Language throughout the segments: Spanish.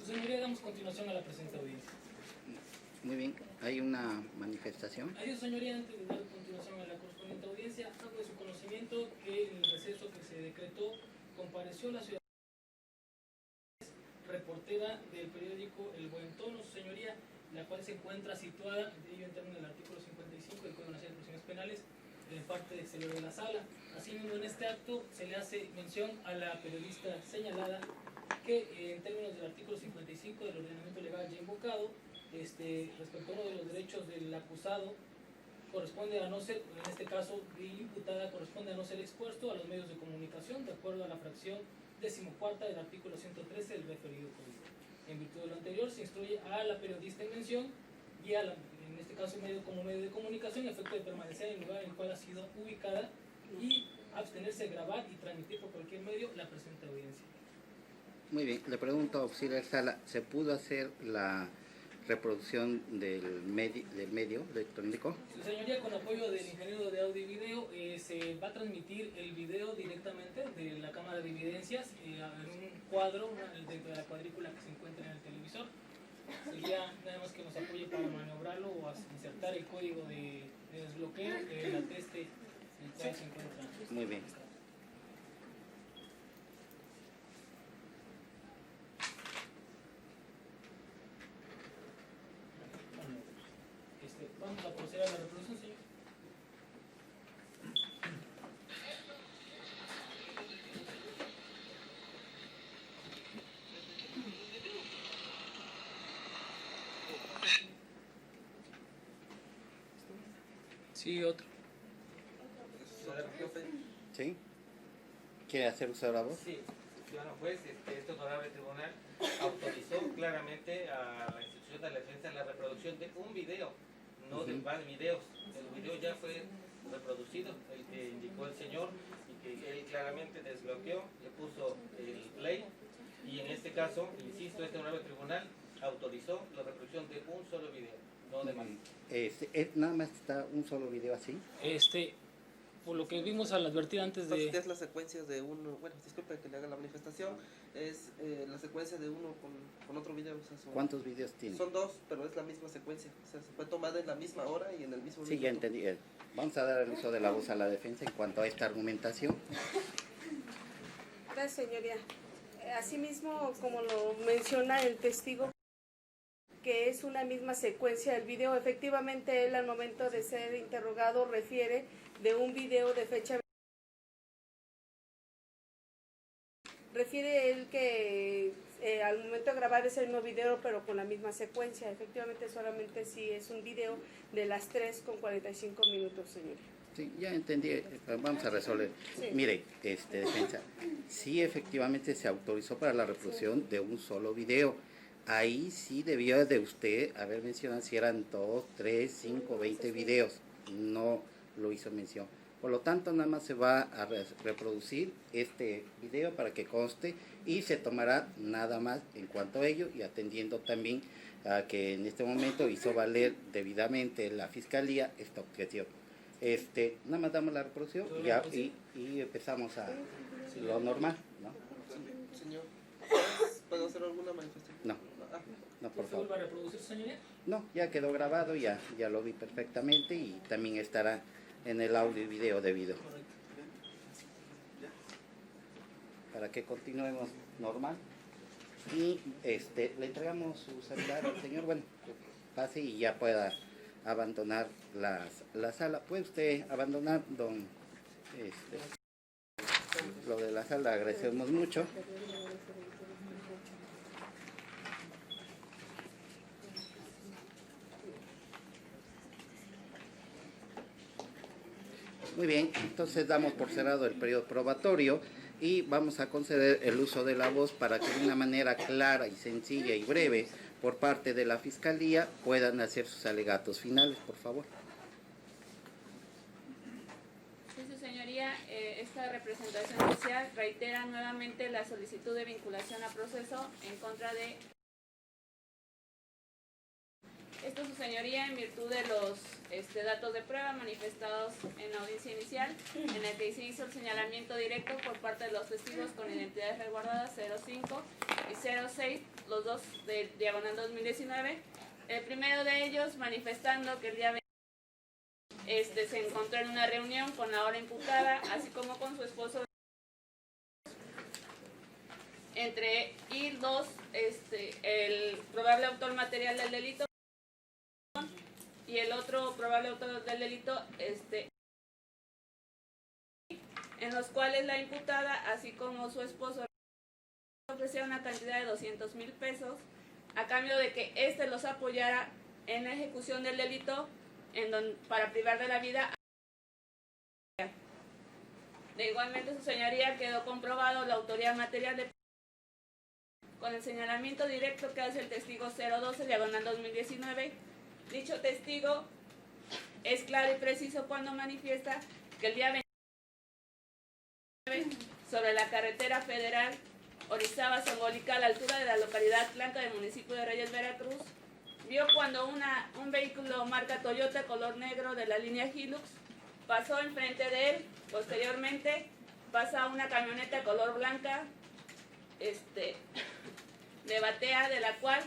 señoría, damos continuación a la presente audiencia. Muy bien, ¿hay una manifestación? Ahí, su señoría, antes de dar continuación a la correspondiente audiencia, hago de su conocimiento que en el receso que se decretó compareció la ciudadana reportera del periódico El Buen Tono, su señoría, la cual se encuentra situada, de ello en términos del artículo 55 del Código Nacional de Procedimientos Penales, en parte exterior de la sala. Asimismo, en este acto se le hace mención a la periodista señalada que en términos del artículo 55 del ordenamiento legal ya invocado, respecto a uno de los derechos del acusado, corresponde a no ser, en este caso imputada, corresponde a no ser expuesto a los medios de comunicación, de acuerdo a la fracción 14ª del artículo 113 del referido código. En virtud de lo anterior, se instruye a la periodista en mención y a en este caso como medio de comunicación, a efecto de permanecer en el lugar en el cual ha sido ubicada y abstenerse de grabar y transmitir por cualquier medio la presente audiencia. Muy bien, le pregunto, auxiliar sala, ¿se pudo hacer la reproducción del medio electrónico? Su señoría, con apoyo del ingeniero de audio y video, se va a transmitir el video directamente de la cámara de evidencias en un cuadro dentro de la cuadrícula que se encuentra en el televisor. Sería nada más que nos apoye para maniobrarlo o insertar el código de desbloqueo del ateste en el cual se encuentra. Muy bien. Vamos a proceder a la reproducción, señor. Sí, otro. ¿Sí? ¿Quiere hacer uso de la voz? Sí, ciudadano juez, este honorable tribunal autorizó claramente a la institución de la defensa la reproducción de un video, no de varios videos. El video ya fue reproducido, el que indicó el señor, y que él claramente desbloqueó, le puso el play, y en este caso, insisto, este honorable tribunal autorizó la reproducción de un solo video, no de más. Nada más está un solo video así. Por lo que vimos al advertir antes de... Es la secuencia de uno, bueno, disculpe que le haga la manifestación, es la secuencia de uno con otro video. O sea, ¿Cuántos videos tiene? Son dos, pero es la misma secuencia, o sea, se fue tomada en la misma hora y en el mismo Sí, minuto. ya entendí. Vamos a dar el uso de la voz a la defensa en cuanto a esta argumentación. Gracias, señoría. Asimismo, como lo menciona el testigo, que es una misma secuencia del video, efectivamente él al momento de ser interrogado refiere de un video de fecha. Refiere él que al momento de grabar es el mismo video, pero con la misma secuencia. Efectivamente, solamente sí es un video de las 3:45 minutos, señor. Sí, ya entendí. Vamos a resolver. Sí. Mire, defensa, sí efectivamente se autorizó para la reproducción de un solo video. Ahí sí debió de usted haber mencionado si eran 2, 3, 5, 20 videos. No lo hizo mención. Por lo tanto, nada más se va a reproducir este video para que conste y se tomará nada más en cuanto a ello, y atendiendo también a que en este momento hizo valer debidamente la Fiscalía esta objeción. Nada más damos la reproducción ya, y empezamos a lo normal, ¿no? Señor, ¿puedo hacer alguna manifestación? No, no, por ¿Se favor. vuelve a reproducir, señoría? No, ya quedó grabado, ya lo vi perfectamente, y también estará en el audio y video debido. Correcto. Para que continuemos normal. Y le entregamos su celular al señor, bueno, que pase y ya pueda abandonar la sala. ¿Puede usted abandonar, don? Lo de la sala, agradecemos mucho. Muy bien, entonces damos por cerrado el periodo probatorio y vamos a conceder el uso de la voz para que de una manera clara y sencilla y breve por parte de la Fiscalía puedan hacer sus alegatos finales, por favor. Sí, su señoría, esta representación social reitera nuevamente la solicitud de vinculación a proceso en contra de... Esto, su señoría, en virtud de los datos de prueba manifestados en la audiencia inicial, en la que se hizo el señalamiento directo por parte de los testigos con identidades resguardadas 05 y 06 los dos de diagonal 2019. El primero de ellos manifestando que el día 20 se encontró en una reunión con la ahora imputada, así como con su esposo, entre y dos, el probable autor material del delito y el otro probable autor del delito, en los cuales la imputada, así como su esposo, ofrecía una cantidad de 200,000 pesos a cambio de que éste los apoyara en la ejecución del delito para privar de la vida. De igualmente, su señoría, quedó comprobado la autoría material con el señalamiento directo que hace el testigo 012 diagonal 2019. Dicho testigo es claro y preciso cuando manifiesta que el día 29, sobre la carretera federal Orizaba-Zongolica, a la altura de la localidad Blanca del municipio de Reyes, Veracruz, vio cuando un vehículo marca Toyota color negro de la línea Hilux pasó enfrente de él. Posteriormente pasa una camioneta color blanca de batea, de la cual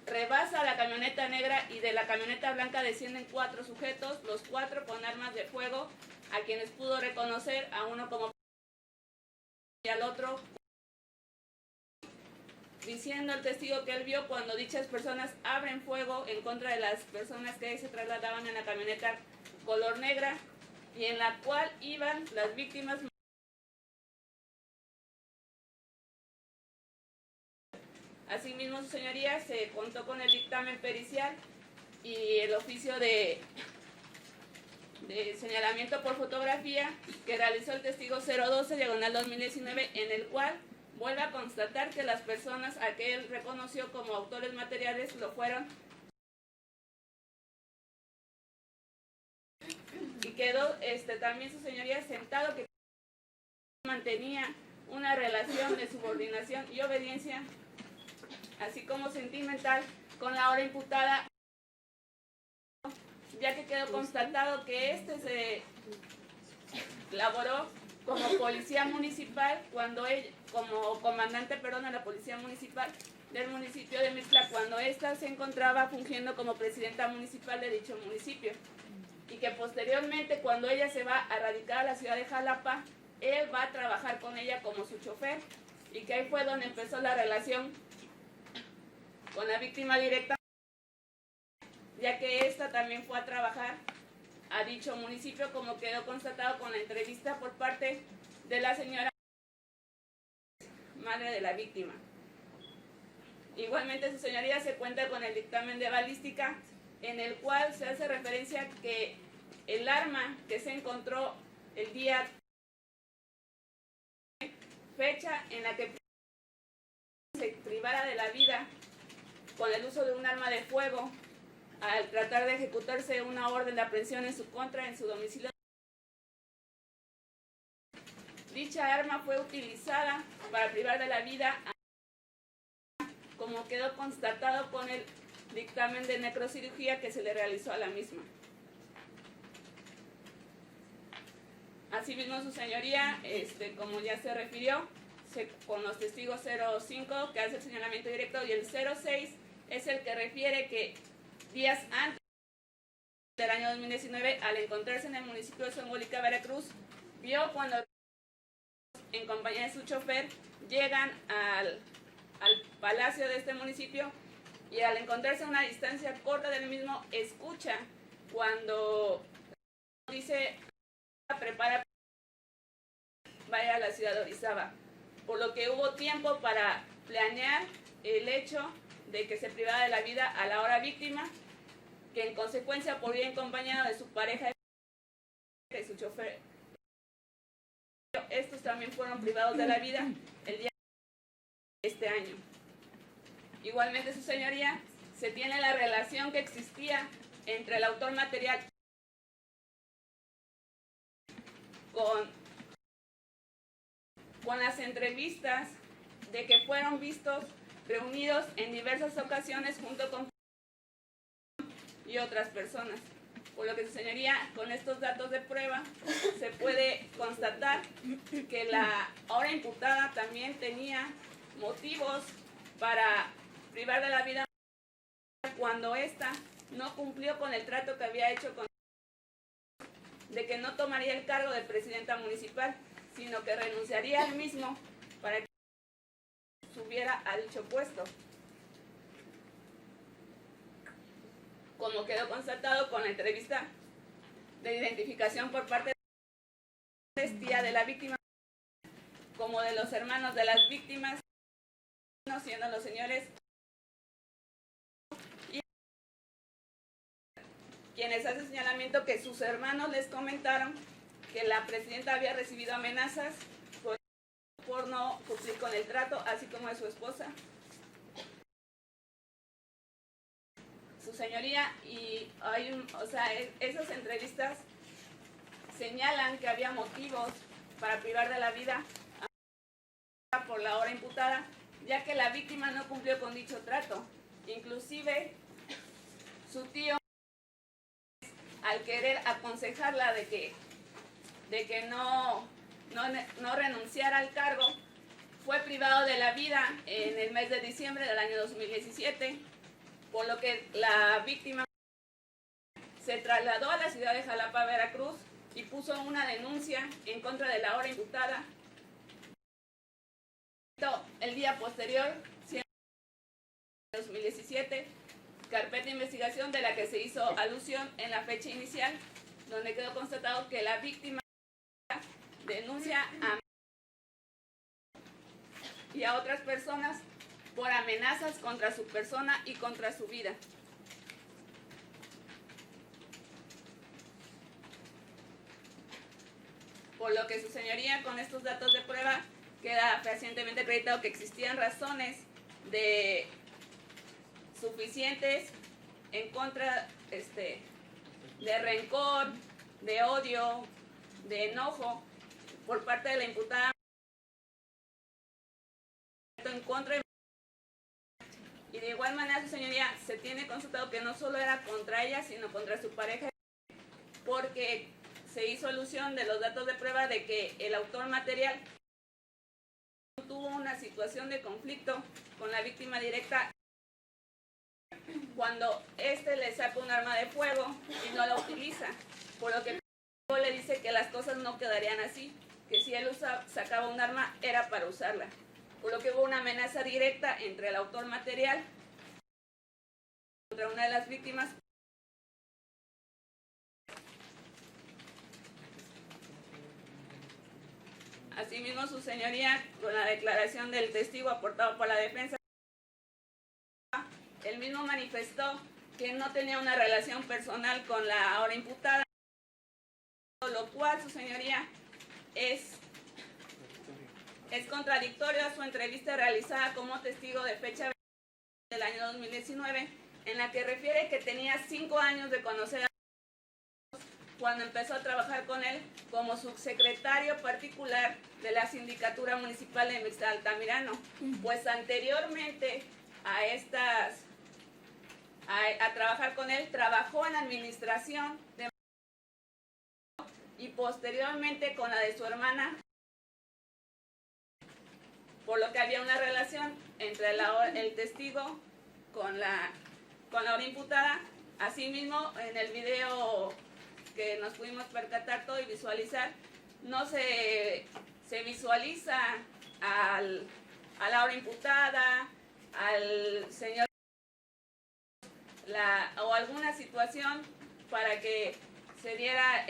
rebasa la camioneta negra, y de la camioneta blanca descienden 4 sujetos, los 4 con armas de fuego, a quienes pudo reconocer, a uno como y al otro, diciendo el testigo que él vio cuando dichas personas abren fuego en contra de las personas que se trasladaban en la camioneta color negra, y en la cual iban las víctimas. Asimismo, su señoría, se contó con el dictamen pericial y el oficio de señalamiento por fotografía que realizó el testigo 012 diagonal 2019, en el cual vuelve a constatar que las personas a que él reconoció como autores materiales lo fueron, y quedó también su señoría sentado que mantenía una relación de subordinación y obediencia, así como sentimental, con la ahora imputada, ya que quedó constatado que se laboró como policía municipal como comandante, de la policía municipal del municipio de Mixtla, cuando ésta se encontraba fungiendo como presidenta municipal de dicho municipio, y que posteriormente, cuando ella se va a radicar a la ciudad de Jalapa, él va a trabajar con ella como su chofer, y que ahí fue donde empezó la relación con la víctima directa, ya que ésta también fue a trabajar a dicho municipio, como quedó constatado con la entrevista por parte de la señora madre de la víctima. Igualmente, su señoría, se cuenta con el dictamen de balística, en el cual se hace referencia que el arma que se encontró el día, fecha en la que se privara de la vida con el uso de un arma de fuego al tratar de ejecutarse una orden de aprehensión en su contra en su domicilio. Dicha arma fue utilizada para privar de la vida, como quedó constatado con el dictamen de necrocirugía que se le realizó a la misma. Asimismo, su señoría, como ya se refirió, con los testigos 05, que hace el señalamiento directo, y el 06 es el que refiere que días antes del año 2019, al encontrarse en el municipio de Zongolica, Veracruz, vio cuando, en compañía de su chofer, llegan al palacio de este municipio, y al encontrarse a una distancia corta del mismo, escucha cuando dice: prepara, vaya a la ciudad de Orizaba, por lo que hubo tiempo para planear el hecho de que se privara de la vida a la ahora víctima, que en consecuencia podría ir acompañado de su pareja y su chofer. Estos también fueron privados de la vida el día de este año. Igualmente, su señoría, se tiene la relación que existía entre el autor material con las entrevistas de que fueron vistos reunidos en diversas ocasiones junto con y otras personas. Por lo que, su señoría, con estos datos de prueba se puede constatar que la ahora imputada también tenía motivos para privar de la vida cuando ésta no cumplió con el trato que había hecho con de que no tomaría el cargo de presidenta municipal, sino que renunciaría al mismo para que subiera a dicho puesto. Como quedó constatado con la entrevista de identificación por parte de la tía de la víctima, como de los hermanos de las víctimas, siendo los señores y quienes hacen señalamiento que sus hermanos les comentaron que la presidenta había recibido amenazas por no cumplir con el trato, así como de su esposa. Su señoría, y hay esas entrevistas señalan que había motivos para privar de la vida por la hora imputada, ya que la víctima no cumplió con dicho trato. Inclusive su tío, al querer aconsejarla de que no renunciara al cargo, fue privado de la vida en el mes de diciembre del año 2017, por lo que la víctima se trasladó a la ciudad de Jalapa, Veracruz, y puso una denuncia en contra de la hora imputada. El día posterior, 2017, carpeta de investigación de la que se hizo alusión en la fecha inicial, donde quedó constatado que la víctima denuncia y a otras personas por amenazas contra su persona y contra su vida. Por lo que su señoría, con estos datos de prueba, queda fehacientemente acreditado que existían razones suficientes en contra de rencor, de odio, de enojo por parte de la imputada en contra de... Y de igual manera, su señoría, se tiene constatado que no solo era contra ella, sino contra su pareja, porque se hizo alusión de los datos de prueba de que el autor material tuvo una situación de conflicto con la víctima directa cuando éste le saca un arma de fuego y no la utiliza, por lo que le dice que las cosas no quedarían así, que si él sacaba un arma era para usarla, por lo que hubo una amenaza directa entre el autor material contra una de las víctimas. Asimismo, su señoría, con la declaración del testigo aportado por la defensa, él mismo manifestó que no tenía una relación personal con la ahora imputada, lo cual, su señoría, es contradictorio a su entrevista realizada como testigo de fecha del año 2019, en la que refiere que tenía 5 años de conocer a cuando empezó a trabajar con él como subsecretario particular de la Sindicatura Municipal de Mixta Altamirano, pues anteriormente a trabajar con él, trabajó en administración y posteriormente con la de su hermana, por lo que había una relación entre el testigo con la hora imputada. Asimismo, en el video que nos pudimos percatar todo y visualizar, no se visualiza a la hora imputada, al señor o alguna situación para que se diera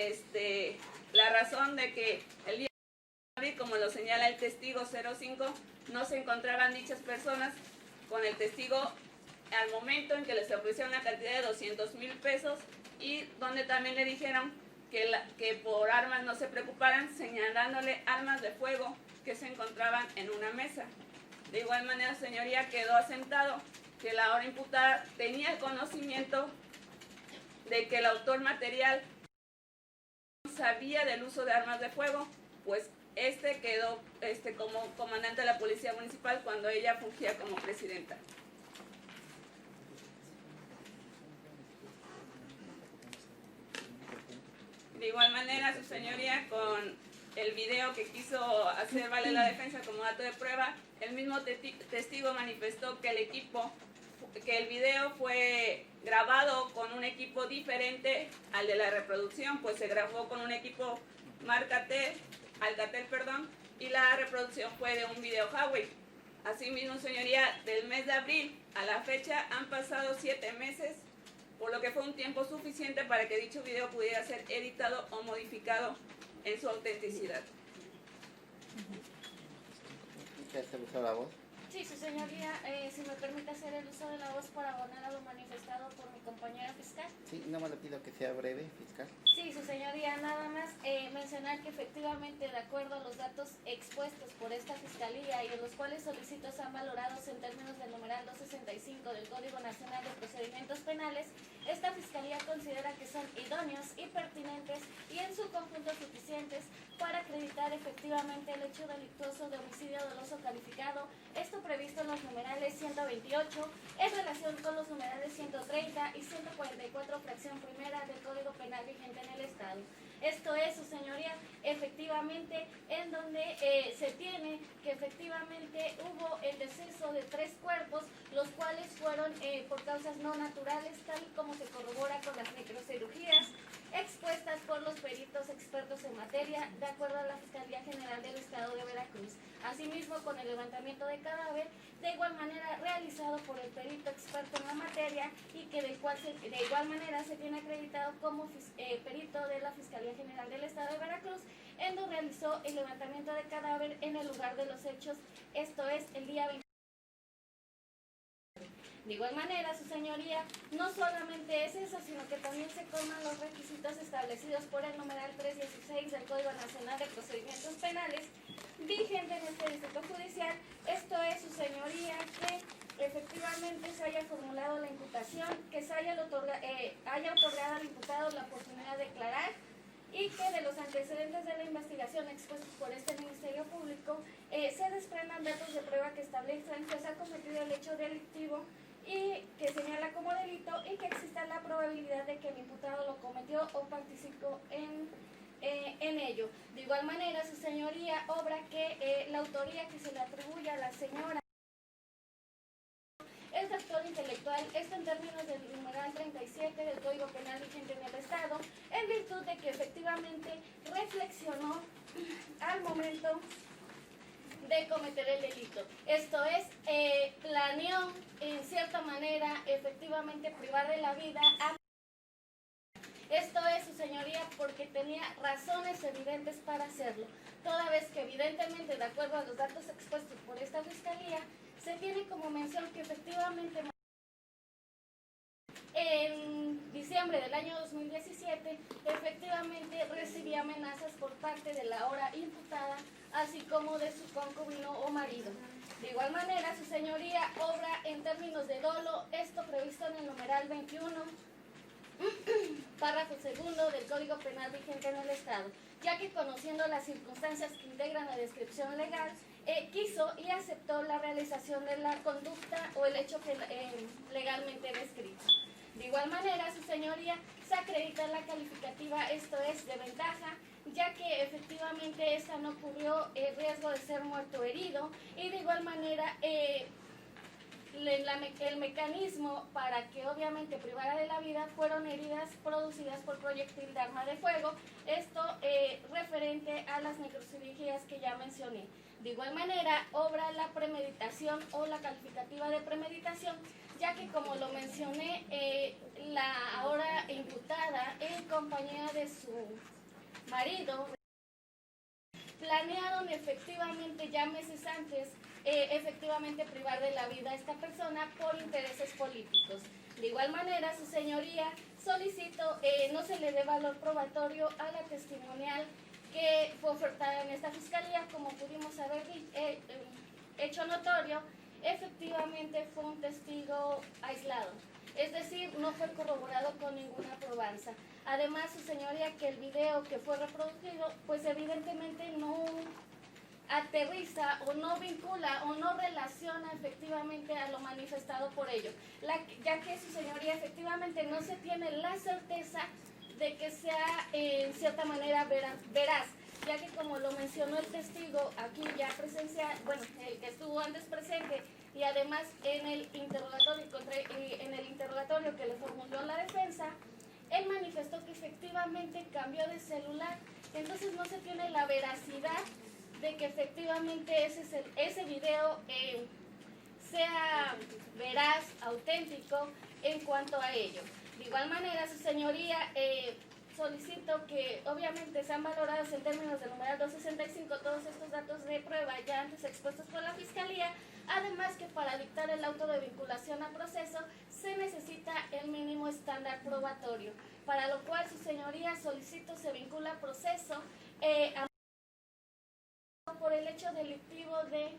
la razón de que el día de abril, como lo señala el testigo 05, no se encontraban dichas personas con el testigo al momento en que les ofrecieron una cantidad de 200,000 pesos y donde también le dijeron que por armas no se preocuparan, señalándole armas de fuego que se encontraban en una mesa. De igual manera, señoría, quedó asentado que la ahora imputada tenía el conocimiento de que el autor material sabía del uso de armas de fuego, pues quedó como comandante de la Policía Municipal cuando ella fungía como presidenta. De igual manera, su señoría, con el video que quiso hacer valer la defensa como dato de prueba, el mismo testigo manifestó que el video fue grabado con un equipo diferente al de la reproducción, pues se grabó con un equipo marca Alcatel, y la reproducción fue de un video Huawei. Asimismo, señoría, del mes de abril a la fecha han pasado 7 meses, por lo que fue un tiempo suficiente para que dicho video pudiera ser editado o modificado en su autenticidad. ¿Qué hace uso de la voz? Sí, su señoría, si me permite hacer el uso de la voz para abonar a lo manifestado por mi compañera fiscal. Sí, no me le pido que sea breve, fiscal. Sí, su señoría, nada más mencionar que efectivamente, de acuerdo a los datos expuestos por esta fiscalía y en los cuales solicitos han valorados en términos del numeral 265 del Código Nacional de Procedimientos Penales, esta fiscalía considera que son idóneos y pertinentes y en su conjunto suficientes para acreditar efectivamente el hecho delictuoso de homicidio doloso calificado, esto previsto en los numerales 128 en relación con los numerales 130 y 144 fracción primera del Código Penal vigente en el Estado. Esto es, su señoría, efectivamente en donde se tiene que efectivamente hubo el deceso de 3 cuerpos, los cuales fueron por causas no naturales, tal como se corrobora con las necrocirugías expuestas por los peritos expertos en materia, de acuerdo a la Fiscalía General del Estado de Veracruz. Asimismo, con el levantamiento de cadáver, de igual manera realizado por el perito experto en la materia y que de igual manera se tiene acreditado como perito de la Fiscalía General del Estado de Veracruz, en donde realizó el levantamiento de cadáver en el lugar de los hechos, esto es el día 20. De igual manera, su señoría, no solamente es eso, sino que también se colman los requisitos establecidos por el numeral 316 del Código Nacional de Procedimientos Penales, vigente en este distrito judicial. Esto es, su señoría, que efectivamente se haya formulado la imputación, que se haya otorgado al imputado la oportunidad de declarar y que de los antecedentes de la investigación expuestos por este Ministerio Público se desprendan datos de prueba que establezcan que se ha cometido el hecho delictivo y que señala como delito y que exista la probabilidad de que el imputado lo cometió o participó en ello. De igual manera, su señoría, obra que la autoría que se le atribuye a la señora es de actor intelectual, esto en términos del numeral 37 del Código Penal vigente en el Estado, en virtud de que efectivamente reflexionó al momento de cometer el delito. Esto es, planeó en cierta manera efectivamente privar de la vida a... Esto es, su señoría, porque tenía razones evidentes para hacerlo, toda vez que evidentemente, de acuerdo a los datos expuestos por esta fiscalía, se tiene como mención que efectivamente en diciembre del año 2017 efectivamente recibía amenazas por parte de la ahora imputada, así como de su concubino o marido. De igual manera, su señoría, obra en términos de dolo, esto previsto en el numeral 21, párrafo segundo del Código Penal vigente en el Estado, ya que conociendo las circunstancias que integran la descripción legal, quiso y aceptó la realización de la conducta o el hecho que legalmente descrito. De igual manera, su señoría, se acredita la calificativa, esto es, de ventaja, ya que efectivamente esta no ocurrió riesgo de ser muerto o herido, y de igual manera el mecanismo para que obviamente privara de la vida fueron heridas producidas por proyectil de arma de fuego, esto referente a las necrocirugías que ya mencioné. De igual manera, obra la premeditación o la calificativa de premeditación, ya que como lo mencioné, la ahora imputada en compañía de su marido planearon efectivamente ya meses antes efectivamente privar de la vida a esta persona por intereses políticos. De igual manera, su señoría, solicito no se le dé valor probatorio a la testimonial que fue ofertada en esta fiscalía, como pudimos haber hecho notorio, efectivamente fue un testigo aislado, es decir, no fue corroborado con ninguna probanza. Además, su señoría, que el video que fue reproducido, pues evidentemente no aterriza o no vincula o no relaciona efectivamente a lo manifestado por ello, ya que su señoría efectivamente no se tiene la certeza de que sea en cierta manera veraz. ya que como lo mencionó el testigo aquí ya presencial, bueno, el que estuvo antes presente, y además en el interrogatorio que le formuló la defensa, él manifestó que efectivamente cambió de celular, entonces no se tiene la veracidad de que efectivamente ese video sea veraz, auténtico en cuanto a ello. De igual manera, su señoría, solicito que obviamente sean valorados en términos del numeral 265 todos estos datos de prueba ya antes expuestos por la Fiscalía, además que para dictar el auto de vinculación a proceso se necesita el mínimo estándar probatorio, para lo cual su señoría solicito se vincula a proceso por el hecho delictivo de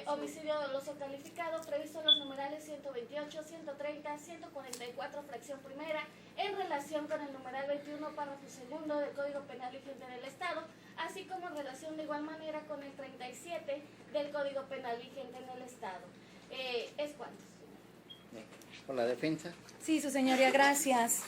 homicidio doloso calificado previsto en los numerales 128, 130, 144, fracción primera, en relación con el numeral 21, párrafo segundo del Código Penal vigente en el Estado, así como en relación de igual manera con el 37 del Código Penal vigente en el Estado. ¿Es cuánto? ¿Por la defensa? Sí, su señoría, gracias.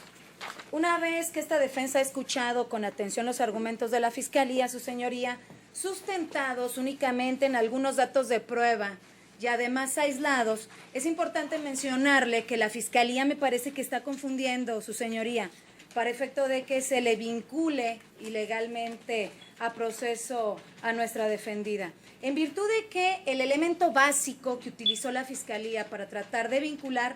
Una vez que esta defensa ha escuchado con atención los argumentos de la Fiscalía, su señoría, sustentados únicamente en algunos datos de prueba y además aislados, es importante mencionarle que la Fiscalía me parece que está confundiendo, su señoría, para efecto de que se le vincule ilegalmente a proceso a nuestra defendida. En virtud de que el elemento básico que utilizó la Fiscalía para tratar de vincular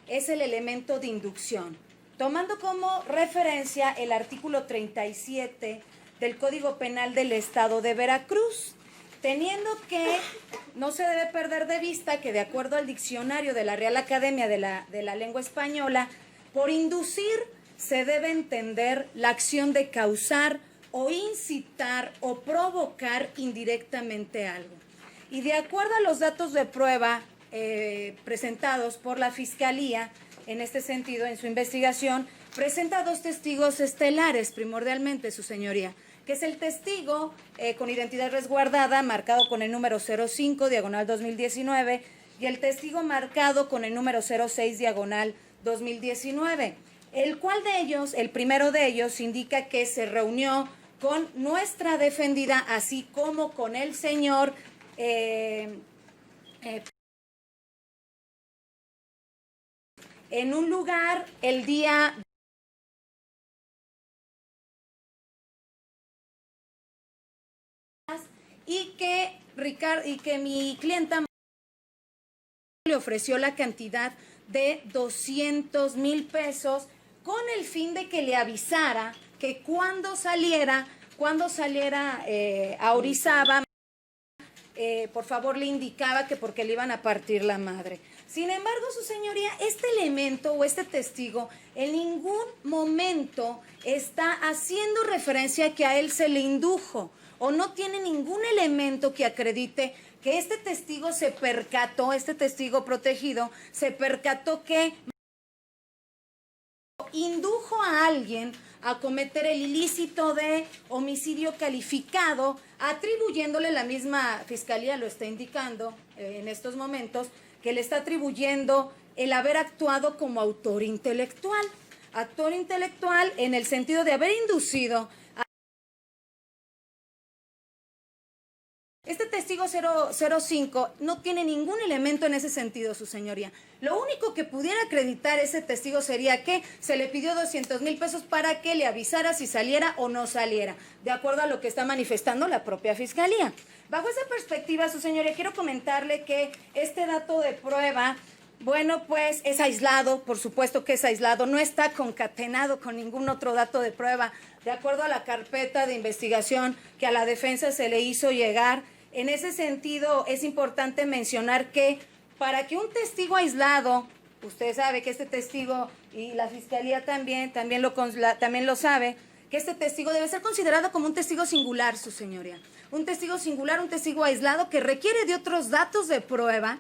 es el elemento de inducción, tomando como referencia el artículo 37 del Código Penal del Estado de Veracruz, teniendo que no se debe perder de vista que de acuerdo al diccionario de la Real Academia de la Lengua Española, por inducir se debe entender la acción de causar o incitar o provocar indirectamente algo. Y de acuerdo a los datos de prueba presentados por la Fiscalía, en este sentido, en su investigación, presenta dos testigos estelares, primordialmente, su señoría, que es el testigo con identidad resguardada, marcado con el número 05, diagonal 2019, y el testigo marcado con el número 06, diagonal 2019. El cual de ellos, el primero de ellos, indica que se reunió con nuestra defendida, así como con el señor en un lugar el día y que mi clienta le ofreció la cantidad de 200,000 pesos con el fin de que le avisara que cuando saliera a Orizaba, por favor le indicaba que porque le iban a partir la madre. Sin embargo, su señoría, este elemento o este testigo en ningún momento está haciendo referencia a que a él se le indujo o no tiene ningún elemento que acredite que este testigo se percató, este testigo protegido, se percató que indujo a alguien a cometer el ilícito de homicidio calificado, atribuyéndole, la misma Fiscalía lo está indicando en estos momentos, que le está atribuyendo el haber actuado como autor intelectual en el sentido de haber inducido a este testigo 05 no tiene ningún elemento en ese sentido, su señoría. Lo único que pudiera acreditar ese testigo sería que se le pidió 200,000 pesos para que le avisara si saliera o no saliera, de acuerdo a lo que está manifestando la propia Fiscalía. Bajo esa perspectiva, su señoría, quiero comentarle que este dato de prueba, bueno, pues es aislado, por supuesto que es aislado, no está concatenado con ningún otro dato de prueba, de acuerdo a la carpeta de investigación que a la defensa se le hizo llegar. En ese sentido, es importante mencionar que para que un testigo aislado, usted sabe que este testigo, y la Fiscalía también lo sabe, que este testigo debe ser considerado como un testigo singular, su señoría. Un testigo singular, un testigo aislado que requiere de otros datos de prueba,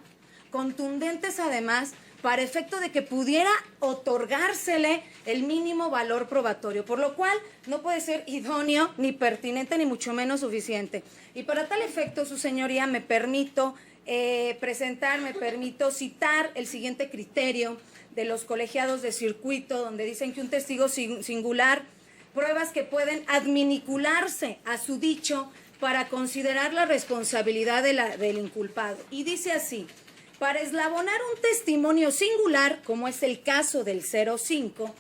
contundentes además, para efecto de que pudiera otorgársele el mínimo valor probatorio, por lo cual no puede ser idóneo, ni pertinente, ni mucho menos suficiente. Y para tal efecto, su señoría, me permito citar el siguiente criterio de los colegiados de circuito, donde dicen que un testigo singular pruebas que pueden adminicularse a su dicho para considerar la responsabilidad del inculpado. Y dice así: para eslabonar un testimonio singular, como es el caso del 05,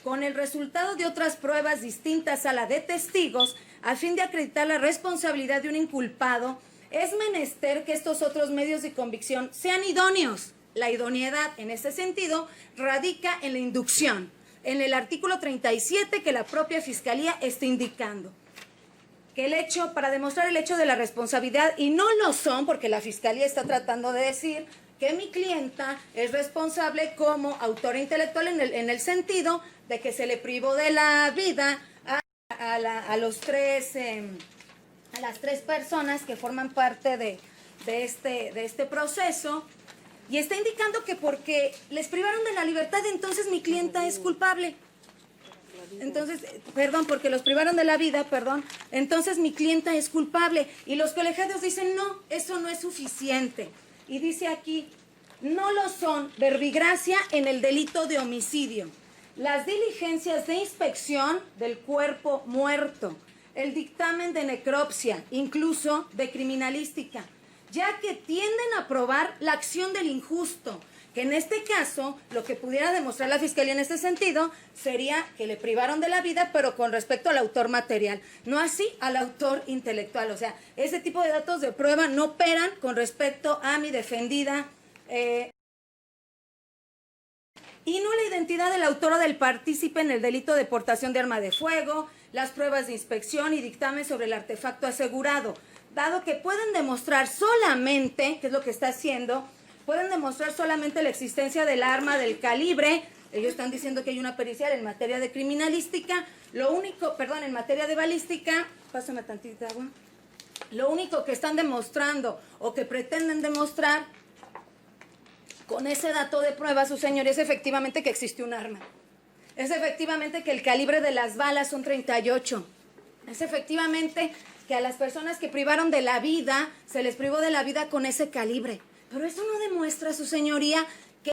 con el resultado de otras pruebas distintas a la de testigos, a fin de acreditar la responsabilidad de un inculpado, es menester que estos otros medios de convicción sean idóneos. La idoneidad, en este sentido, radica en la inducción, en el artículo 37 que la propia Fiscalía está indicando. Que el hecho, para demostrar el hecho de la responsabilidad, y no lo son, porque la Fiscalía está tratando de decir que mi clienta es responsable como autora intelectual en el sentido de que se le privó de la vida a las tres personas que forman parte de este proceso, y está indicando que porque les privaron de la libertad, entonces mi clienta es culpable. Entonces, porque los privaron de la vida, entonces mi clienta es culpable. Y los colegiados dicen, no, eso no es suficiente. Y dice aquí, no lo son, verbigracia en el delito de homicidio, las diligencias de inspección del cuerpo muerto, el dictamen de necropsia, incluso de criminalística, ya que tienden a probar la acción del injusto, que en este caso, lo que pudiera demostrar la Fiscalía en este sentido, sería que le privaron de la vida, pero con respecto al autor material, no así al autor intelectual. O sea, ese tipo de datos de prueba no operan con respecto a mi defendida, y no la identidad del autor o del partícipe en el delito de portación de arma de fuego, las pruebas de inspección y dictamen sobre el artefacto asegurado, dado que pueden demostrar solamente, que es lo que está haciendo, pueden demostrar solamente la existencia del arma, del calibre. Ellos están diciendo que hay una pericial en materia de criminalística, en materia de balística, pásame tantita agua. Lo único que están demostrando o que pretenden demostrar con ese dato de prueba, su señoría, es efectivamente que existe un arma. Es efectivamente que el calibre de las balas son 38. Es efectivamente que a las personas que privaron de la vida, se les privó de la vida con ese calibre. Pero eso no demuestra, su señoría, que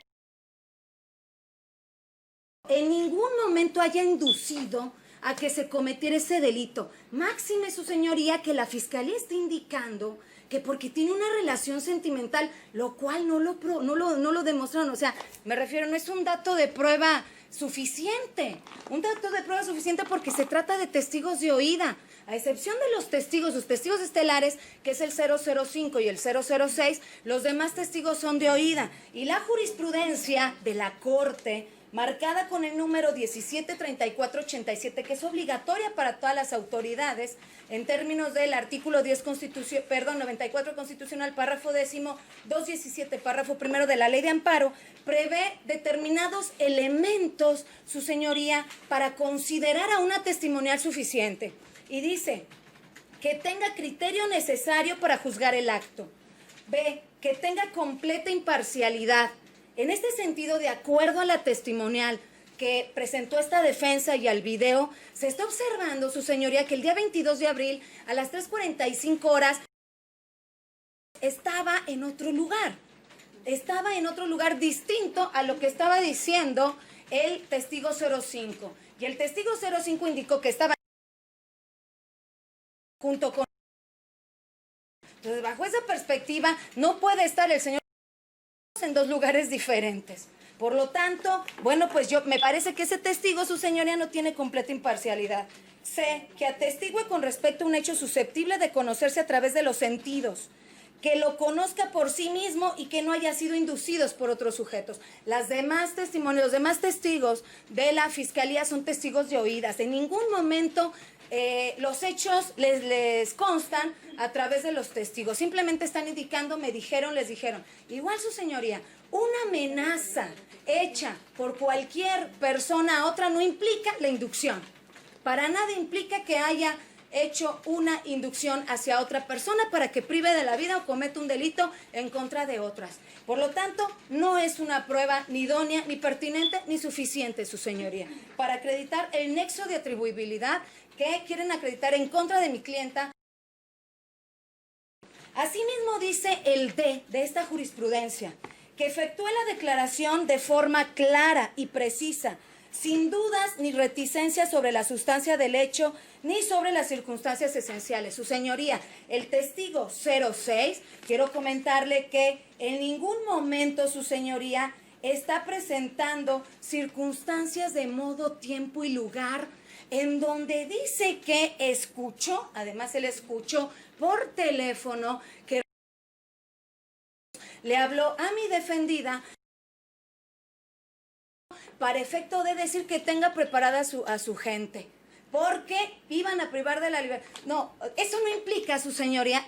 en ningún momento haya inducido a que se cometiera ese delito. Máxime, su señoría, que la Fiscalía está indicando que porque tiene una relación sentimental, lo cual no lo demostraron. O sea, me refiero, no es un dato de prueba suficiente. Un dato de prueba suficiente porque se trata de testigos de oída. A excepción de los testigos estelares, que es el 005 y el 006, los demás testigos son de oída. Y la jurisprudencia de la Corte, marcada con el número 173487, que es obligatoria para todas las autoridades, en términos del artículo 94 constitucional, párrafo 10º, 217, párrafo primero de la Ley de Amparo, prevé determinados elementos, su señoría, para considerar a una testimonial suficiente. Y dice que tenga criterio necesario para juzgar el acto. B, que tenga completa imparcialidad. En este sentido, de acuerdo a la testimonial que presentó esta defensa y al video, se está observando, su señoría, que el día 22 de abril, a las 3:45 horas, estaba en otro lugar. Estaba en otro lugar distinto a lo que estaba diciendo el testigo 05. Y el testigo 05 indicó que estaba junto con... Entonces, bajo esa perspectiva, no puede estar el señor en dos lugares diferentes. Por lo tanto, bueno, pues me parece que ese testigo, su señoría, no tiene completa imparcialidad. C, que atestigue con respecto a un hecho susceptible de conocerse a través de los sentidos, que lo conozca por sí mismo y que no haya sido inducidos por otros sujetos. Los demás testigos de la Fiscalía son testigos de oídas. En ningún momento los hechos les constan a través de los testigos. Simplemente están indicando, me dijeron, les dijeron. Igual, su señoría, una amenaza hecha por cualquier persona a otra no implica la inducción. Para nada implica que haya hecho una inducción hacia otra persona para que prive de la vida o cometa un delito en contra de otras. Por lo tanto, no es una prueba ni idónea, ni pertinente, ni suficiente, su señoría, para acreditar el nexo de atribuibilidad que quieren acreditar en contra de mi clienta. Asimismo dice el D de esta jurisprudencia, que efectúe la declaración de forma clara y precisa, sin dudas ni reticencias sobre la sustancia del hecho ni sobre las circunstancias esenciales. Su señoría, el testigo 06, quiero comentarle que en ningún momento su señoría está presentando circunstancias de modo, tiempo y lugar en donde dice que escuchó, además él escuchó por teléfono que le habló a mi defendida para efecto de decir que tenga preparada a su gente, porque iban a privar de la libertad. No, eso no implica, su señoría,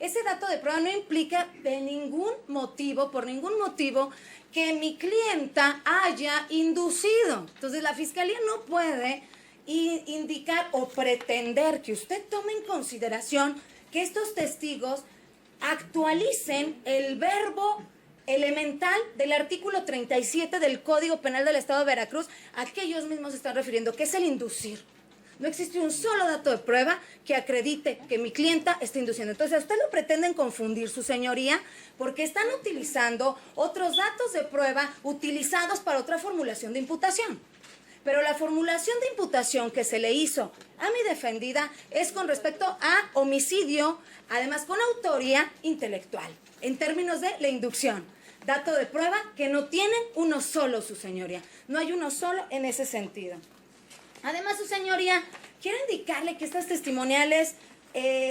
ese dato de prueba no implica de ningún motivo, por ningún motivo, que mi clienta haya inducido. Entonces la Fiscalía no puede indicar o pretender que usted tome en consideración que estos testigos actualicen el verbo elemental del artículo 37 del Código Penal del Estado de Veracruz, a que ellos mismos se están refiriendo, que es el inducir. No existe un solo dato de prueba que acredite que mi clienta está induciendo. Entonces, a usted lo pretenden confundir, su señoría, porque están utilizando otros datos de prueba utilizados para otra formulación de imputación. Pero la formulación de imputación que se le hizo a mi defendida es con respecto a homicidio, además con autoría intelectual, en términos de la inducción. Dato de prueba que no tienen uno solo, su señoría. No hay uno solo en ese sentido. Además, su señoría, quiero indicarle que estas testimoniales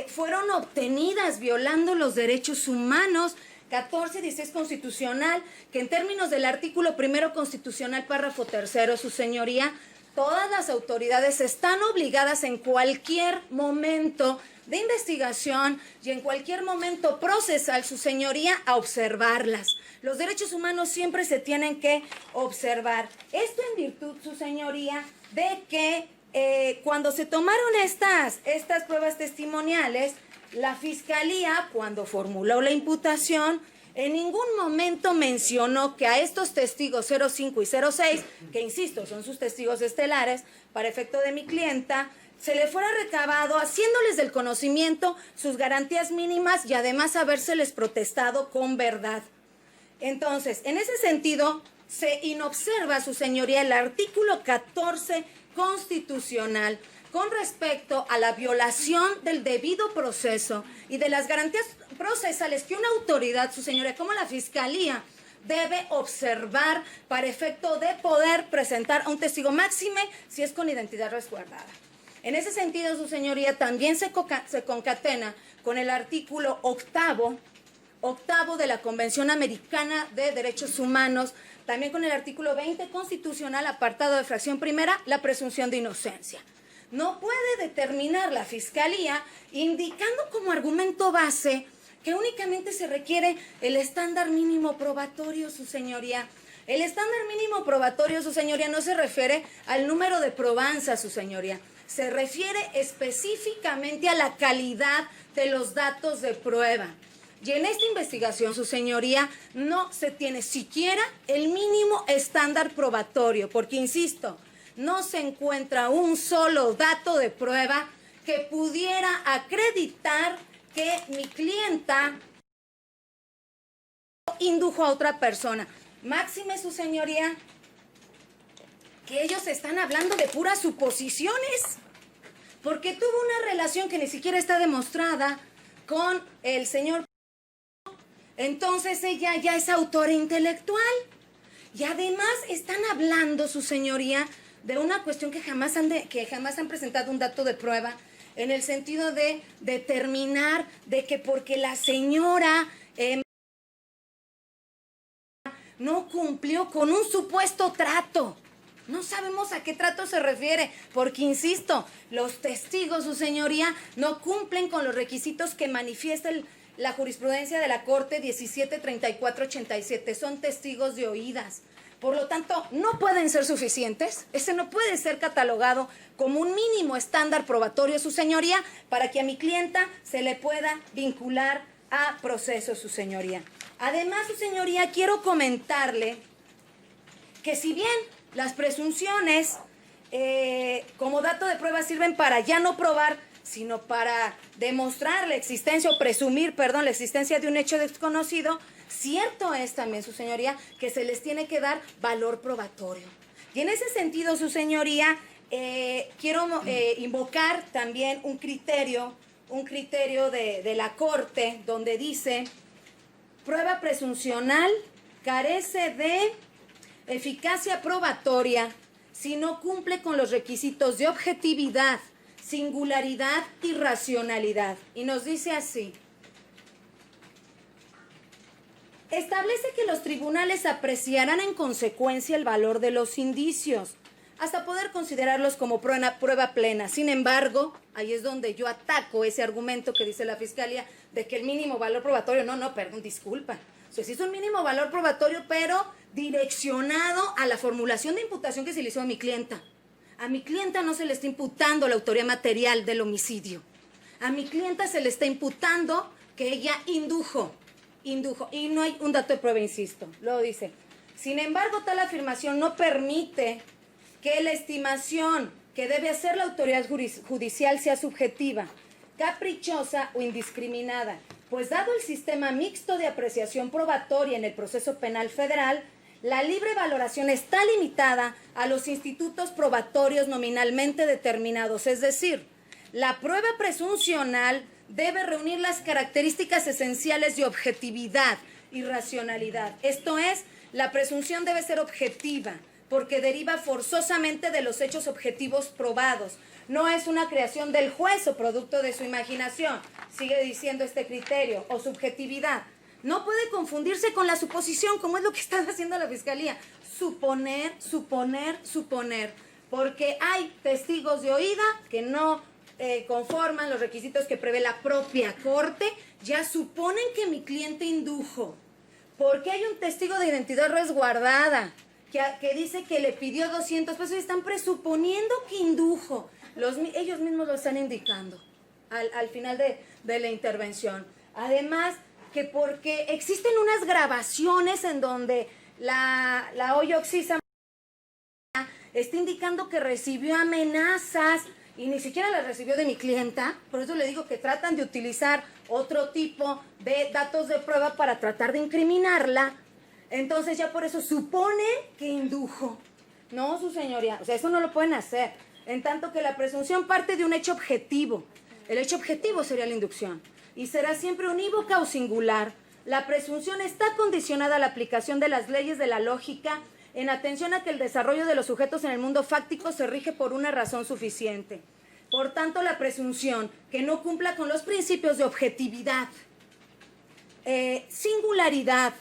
fueron obtenidas violando los derechos humanos, 14 y 16 constitucional, que en términos del artículo 1 constitucional, párrafo 3, su señoría, todas las autoridades están obligadas en cualquier momento de investigación y en cualquier momento procesal, su señoría, a observarlas. Los derechos humanos siempre se tienen que observar. Esto en virtud, su señoría, de que cuando se tomaron estas pruebas testimoniales, la Fiscalía, cuando formuló la imputación, en ningún momento mencionó que a estos testigos 05 y 06, que insisto, son sus testigos estelares, para efecto de mi clienta, se le fuera recabado, haciéndoles del conocimiento sus garantías mínimas y además habérseles protestado con verdad. Entonces, en ese sentido, se inobserva, su señoría, el artículo 14 constitucional con respecto a la violación del debido proceso y de las garantías procesales que una autoridad, su señoría, como la Fiscalía, debe observar para efecto de poder presentar a un testigo, máxime si es con identidad resguardada. En ese sentido, su señoría, también se concatena con el artículo octavo de la Convención Americana de Derechos Humanos, también con el artículo 20 constitucional, apartado de fracción primera, la presunción de inocencia. No puede determinar la Fiscalía, indicando como argumento base que únicamente se requiere el estándar mínimo probatorio, su señoría. El estándar mínimo probatorio, su señoría, no se refiere al número de probanza, su señoría. Se refiere específicamente a la calidad de los datos de prueba. Y en esta investigación, su señoría, no se tiene siquiera el mínimo estándar probatorio, porque, insisto, no se encuentra un solo dato de prueba que pudiera acreditar que mi clienta indujo a otra persona. Máxime, su señoría, que ellos están hablando de puras suposiciones, porque tuvo una relación que ni siquiera está demostrada con el señor. Entonces ella ya es autora intelectual. Y además están hablando, su señoría, de una cuestión que jamás han presentado un dato de prueba, en el sentido de determinar de que porque la señora no cumplió con un supuesto trato. No sabemos a qué trato se refiere, porque, insisto, los testigos, su señoría, no cumplen con los requisitos que manifiesta la jurisprudencia de la Corte 173487. Son testigos de oídas. Por lo tanto, no pueden ser suficientes. Ese no puede ser catalogado como un mínimo estándar probatorio, su señoría, para que a mi clienta se le pueda vincular a proceso, su señoría. Además, su señoría, quiero comentarle que si bien las presunciones como dato de prueba sirven para ya no probar, sino para demostrar la existencia o presumir, perdón, la existencia de un hecho desconocido, cierto es también, su señoría, que se les tiene que dar valor probatorio. Y en ese sentido, su señoría, quiero invocar también un criterio de la Corte, donde dice: prueba presuncional carece de eficacia probatoria si no cumple con los requisitos de objetividad, singularidad y racionalidad. Y nos dice así: establece que los tribunales apreciarán en consecuencia el valor de los indicios, hasta poder considerarlos como prueba plena. Sin embargo, ahí es donde yo ataco ese argumento que dice la Fiscalía de que el mínimo valor probatorio, perdón, disculpa. O sea, sí es un mínimo valor probatorio, pero direccionado a la formulación de imputación que se le hizo a mi clienta. A mi clienta no se le está imputando la autoría material del homicidio. A mi clienta se le está imputando que ella indujo, y no hay un dato de prueba, insisto. Luego dice: sin embargo, tal afirmación no permite que la estimación que debe hacer la autoridad judicial sea subjetiva, caprichosa o indiscriminada, pues dado el sistema mixto de apreciación probatoria en el proceso penal federal, la libre valoración está limitada a los institutos probatorios nominalmente determinados, es decir, la prueba presuncional debe reunir las características esenciales de objetividad y racionalidad. Esto es, la presunción debe ser objetiva, porque deriva forzosamente de los hechos objetivos probados. No es una creación del juez o producto de su imaginación, sigue diciendo este criterio, o subjetividad. No puede confundirse con la suposición, como es lo que está haciendo la Fiscalía. Suponer, porque hay testigos de oída que no conforman los requisitos que prevé la propia Corte, ya suponen que mi cliente indujo, porque hay un testigo de identidad resguardada que dice que le pidió 200 pesos y están presuponiendo que indujo. Ellos mismos lo están indicando al final de la intervención. Además, que porque existen unas grabaciones en donde la Oyoxisa está indicando que recibió amenazas y ni siquiera las recibió de mi clienta. Por eso le digo que tratan de utilizar otro tipo de datos de prueba para tratar de incriminarla. Entonces ya por eso supone que indujo. No, su señoría, o sea, eso no lo pueden hacer. En tanto que la presunción parte de un hecho objetivo. El hecho objetivo sería la inducción. Y será siempre unívoca o singular. La presunción está condicionada a la aplicación de las leyes de la lógica en atención a que el desarrollo de los sujetos en el mundo fáctico se rige por una razón suficiente. Por tanto, la presunción que no cumpla con los principios de objetividad, singularidad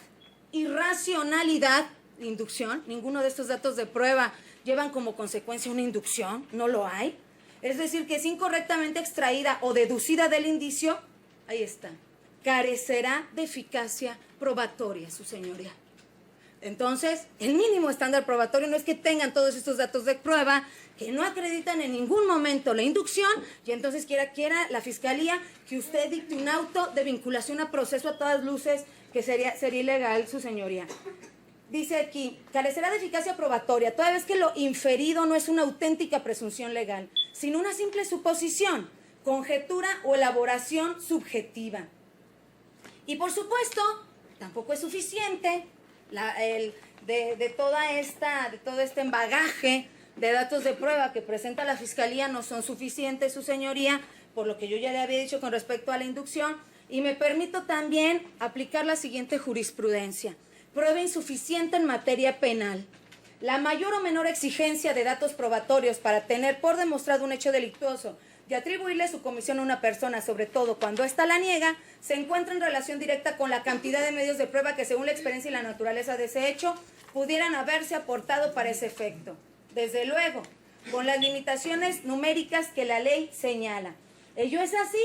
y racionalidad, inducción, ninguno de estos datos de prueba llevan como consecuencia una inducción, no lo hay. Es decir, que es incorrectamente extraída o deducida del indicio, ahí está, carecerá de eficacia probatoria, su señoría. Entonces, el mínimo estándar probatorio no es que tengan todos estos datos de prueba, que no acreditan en ningún momento la inducción, y entonces quiera la Fiscalía que usted dicte un auto de vinculación a proceso a todas luces, que sería ilegal, su señoría. Dice aquí, carecerá de eficacia probatoria, toda vez que lo inferido no es una auténtica presunción legal, sino una simple suposición, conjetura o elaboración subjetiva. Y por supuesto, tampoco es suficiente de todo este bagaje de datos de prueba que presenta la Fiscalía, no son suficientes, su señoría, por lo que yo ya le había dicho con respecto a la inducción, y me permito también aplicar la siguiente jurisprudencia. Prueba insuficiente en materia penal. La mayor o menor exigencia de datos probatorios para tener por demostrado un hecho delictuoso y atribuirle su comisión a una persona, sobre todo cuando ésta la niega, se encuentra en relación directa con la cantidad de medios de prueba que, según la experiencia y la naturaleza de ese hecho, pudieran haberse aportado para ese efecto. Desde luego, con las limitaciones numéricas que la ley señala. Ello es así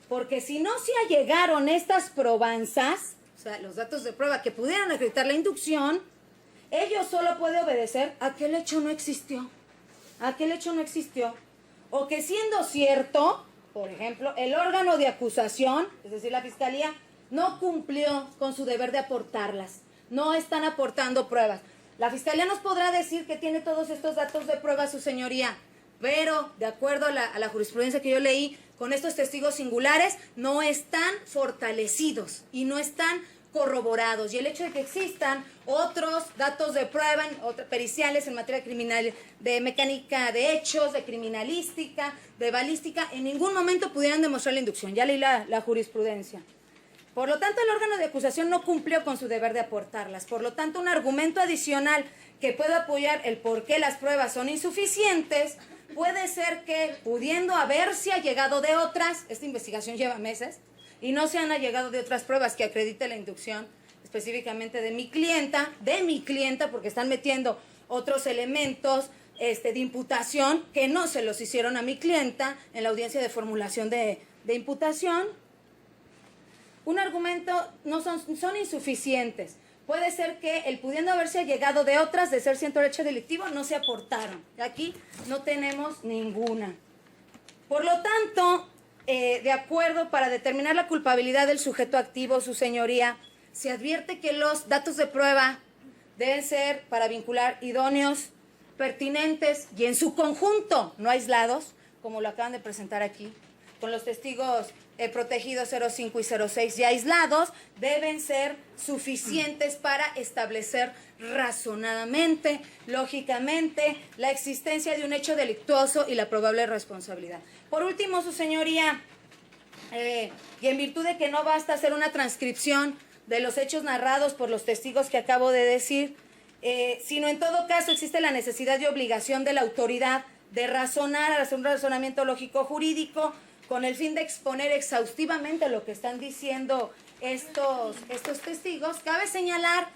porque si no se allegaron estas probanzas, o sea, los datos de prueba que pudieran acreditar la inducción, ello solo puede obedecer a que el hecho no existió. A que el hecho no existió. O que siendo cierto, por ejemplo, el órgano de acusación, es decir, la Fiscalía, no cumplió con su deber de aportarlas. No están aportando pruebas. La Fiscalía nos podrá decir que tiene todos estos datos de prueba, su señoría, pero de acuerdo a la jurisprudencia que yo leí, con estos testigos singulares no están fortalecidos y no están corroborados, y el hecho de que existan otros datos de prueba, periciales en materia criminal, de mecánica de hechos, de criminalística, de balística, en ningún momento pudieran demostrar la inducción. Ya leí la jurisprudencia. Por lo tanto, el órgano de acusación no cumplió con su deber de aportarlas. Por lo tanto, un argumento adicional que pueda apoyar el por qué las pruebas son insuficientes puede ser que, pudiendo haberse allegado de otras, esta investigación lleva meses, y no se han allegado de otras pruebas que acredite la inducción, específicamente de mi clienta, porque están metiendo otros elementos de imputación que no se los hicieron a mi clienta en la audiencia de formulación de imputación. Un argumento son insuficientes. Puede ser que el pudiendo haberse llegado de otras, de ser cierto hecho delictivo, no se aportaron. Aquí no tenemos ninguna. Por lo tanto, de acuerdo, para determinar la culpabilidad del sujeto activo, su señoría, se advierte que los datos de prueba deben ser para vincular idóneos, pertinentes y en su conjunto, no aislados, como lo acaban de presentar aquí, con los testigos protegidos 05 y 06 y aislados, deben ser suficientes para establecer razonadamente, lógicamente, la existencia de un hecho delictuoso y la probable responsabilidad. Por último, su señoría, y en virtud de que no basta hacer una transcripción de los hechos narrados por los testigos que acabo de decir, sino en todo caso existe la necesidad y obligación de la autoridad de razonar, hacer un razonamiento lógico-jurídico, con el fin de exponer exhaustivamente lo que están diciendo estos testigos. Cabe señalar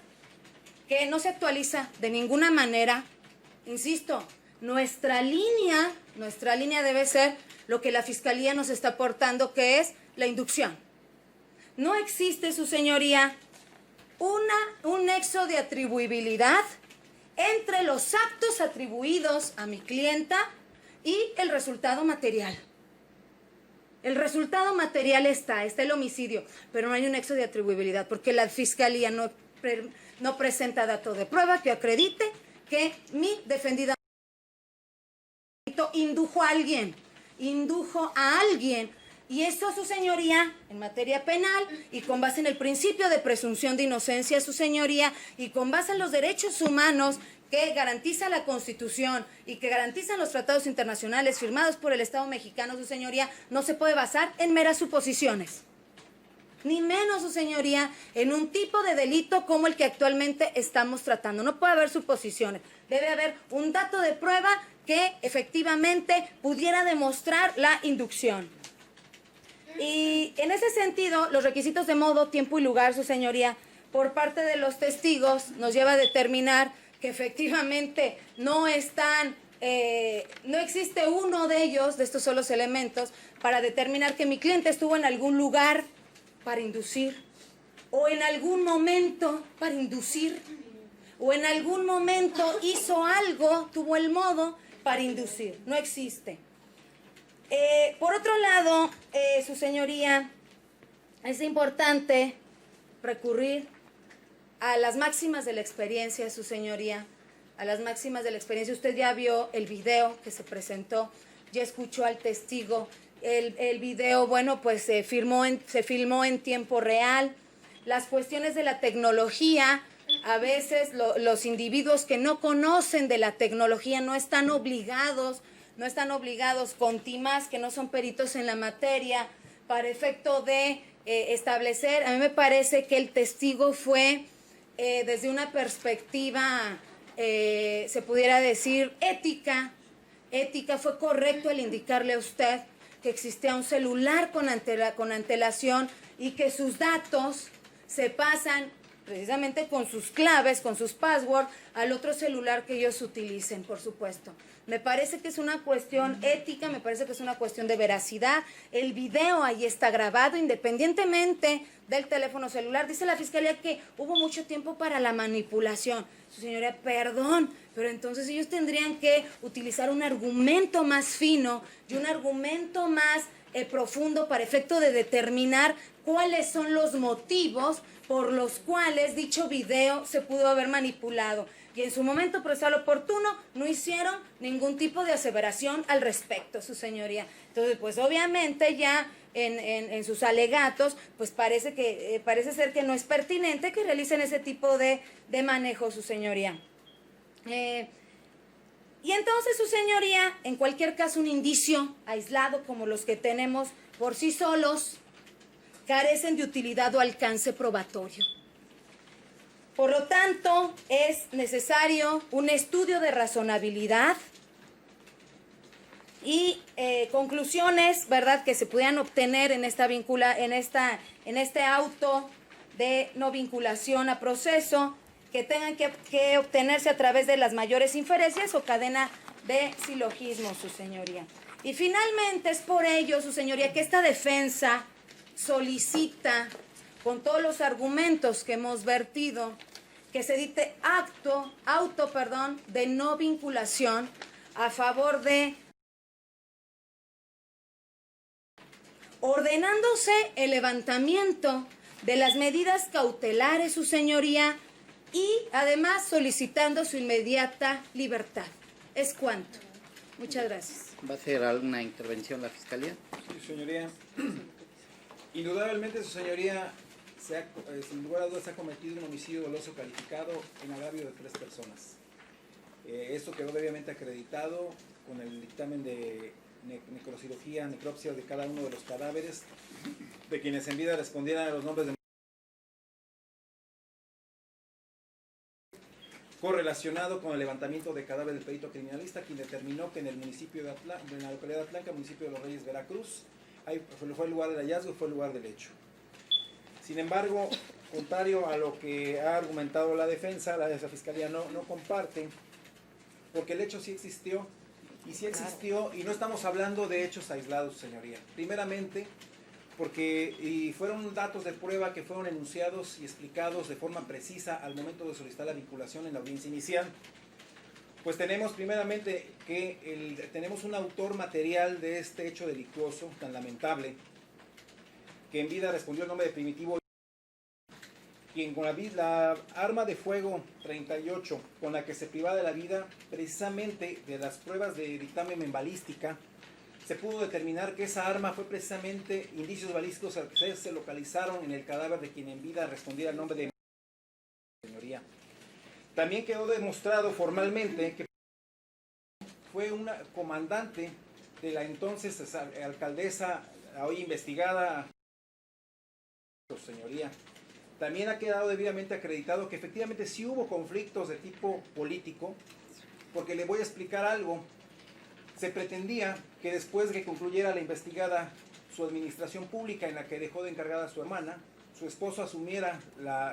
que no se actualiza de ninguna manera, insisto, nuestra línea debe ser lo que la Fiscalía nos está aportando, que es la inducción. No existe, su señoría, un nexo de atribuibilidad entre los actos atribuidos a mi clienta y el resultado material. El resultado material está el homicidio, pero no hay un nexo de atribuibilidad, porque la Fiscalía no presenta dato de prueba que acredite que mi defendida indujo a alguien, y eso, su señoría, en materia penal, y con base en el principio de presunción de inocencia, su señoría, y con base en los derechos humanos que garantiza la Constitución y que garantizan los tratados internacionales firmados por el Estado mexicano, su señoría, no se puede basar en meras suposiciones. Ni menos, su señoría, en un tipo de delito como el que actualmente estamos tratando. No puede haber suposiciones. Debe haber un dato de prueba que efectivamente pudiera demostrar la inducción. Y en ese sentido, los requisitos de modo, tiempo y lugar, su señoría, por parte de los testigos, nos lleva a determinar que efectivamente no existe uno de ellos, de estos solos elementos, para determinar que mi cliente estuvo en algún lugar para inducir, o en algún momento para inducir, o en algún momento hizo algo, tuvo el modo para inducir. No existe. Por otro lado, su señoría, es importante recurrir a las máximas de la experiencia, su señoría, a las máximas de la experiencia. Usted ya vio el video que se presentó, ya escuchó al testigo. El video, bueno, pues se filmó en tiempo real. Las cuestiones de la tecnología, a veces los individuos que no conocen de la tecnología no están obligados, contimas que no son peritos en la materia, para efecto de establecer. A mí me parece que el testigo fue desde una perspectiva, se pudiera decir, ética, fue correcto el indicarle a usted que existía un celular con antelación y que sus datos se pasan precisamente con sus claves, con sus passwords, al otro celular que ellos utilicen, por supuesto. Me parece que es una cuestión ética, me parece que es una cuestión de veracidad. El video ahí está grabado independientemente del teléfono celular. Dice la Fiscalía que hubo mucho tiempo para la manipulación. Su señoría, perdón, pero entonces ellos tendrían que utilizar un argumento más fino y un argumento más profundo para efecto de determinar cuáles son los motivos por los cuales dicho video se pudo haber manipulado. Y en su momento procesal oportuno no hicieron ningún tipo de aseveración al respecto, su señoría. Entonces, pues obviamente ya en sus alegatos, pues parece ser que no es pertinente que realicen ese tipo de manejo, su señoría. Y entonces, su señoría, en cualquier caso, un indicio aislado como los que tenemos por sí solos, carecen de utilidad o alcance probatorio. Por lo tanto, es necesario un estudio de razonabilidad y conclusiones, ¿verdad?, que se pudieran obtener en este auto de no vinculación a proceso, que tengan que obtenerse a través de las mayores inferencias o cadena de silogismos, su señoría. Y finalmente es por ello, su señoría, que esta defensa solicita, con todos los argumentos que hemos vertido, que se dicte auto de no vinculación a favor de, ordenándose el levantamiento de las medidas cautelares, su señoría, y además solicitando su inmediata libertad. Es cuanto. Muchas gracias. ¿Va a hacer alguna intervención la Fiscalía? Sí, señoría. Indudablemente, su señoría, sin lugar a dudas, se ha cometido un homicidio doloso calificado en agravio de 3 personas. Esto quedó debidamente acreditado con el dictamen de necrocirugía, necropsia de cada uno de los cadáveres, de quienes en vida respondieran a los nombres de correlacionado con el levantamiento de cadáver del perito criminalista, quien determinó que en el municipio de en la localidad de Atlanca, municipio de Los Reyes, Veracruz, ahí fue el lugar del hallazgo, fue el lugar del hecho. Sin embargo, contrario a lo que ha argumentado la defensa, la Fiscalía no comparte, porque el hecho sí existió, y no estamos hablando de hechos aislados, señoría. Primeramente, porque fueron datos de prueba que fueron enunciados y explicados de forma precisa al momento de solicitar la vinculación en la audiencia inicial. Pues tenemos primeramente que tenemos un autor material de este hecho delictuoso tan lamentable, que en vida respondió el nombre de Primitivo, quien con la arma de fuego 38 con la que se privaba de la vida, precisamente de las pruebas de dictamen en balística, se pudo determinar que esa arma fue precisamente indicios balísticos que se localizaron en el cadáver de quien en vida respondiera el nombre de señoría. También quedó demostrado formalmente que fue una comandante de la entonces alcaldesa, hoy investigada, señoría. También ha quedado debidamente acreditado que efectivamente sí hubo conflictos de tipo político, porque le voy a explicar algo. Se pretendía que después de que concluyera la investigada su administración pública, en la que dejó de encargada a su hermana, su esposo asumiera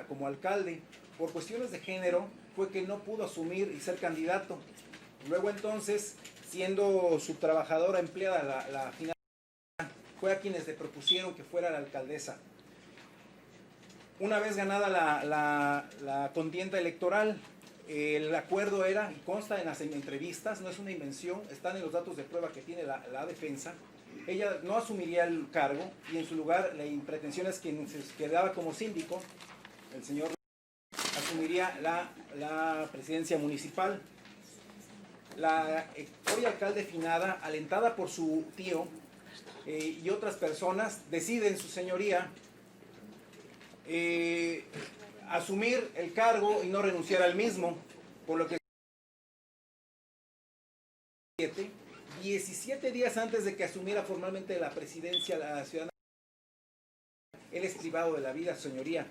como alcalde. Por cuestiones de género fue que no pudo asumir y ser candidato. Luego entonces, siendo su trabajadora empleada, la final, fue a quienes le propusieron que fuera la alcaldesa. Una vez ganada la contienda electoral, el acuerdo era, y consta en las entrevistas, no es una invención, están en los datos de prueba que tiene la defensa, ella no asumiría el cargo y en su lugar la pretensión es quien se quedaba como síndico, el señor, asumiría la presidencia municipal. La hoy alcalde finada, alentada por su tío y otras personas, deciden, su señoría, asumir el cargo y no renunciar al mismo, por lo que 17 días antes de que asumiera formalmente la presidencia la ciudadana, él es privado de la vida, señoría.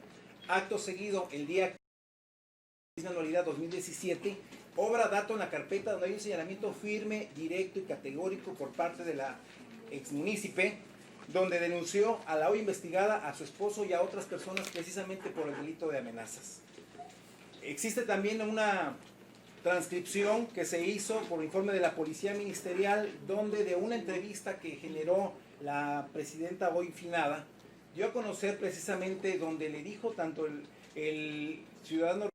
Acto seguido, el día de anualidad 2017, obra dato en la carpeta donde hay un señalamiento firme, directo y categórico por parte de la exmunícipe, donde denunció a la hoy investigada, a su esposo y a otras personas precisamente por el delito de amenazas. Existe también una transcripción que se hizo por informe de la Policía Ministerial, donde de una entrevista que generó la presidenta hoy finada, dio a conocer precisamente donde le dijo tanto el ciudadano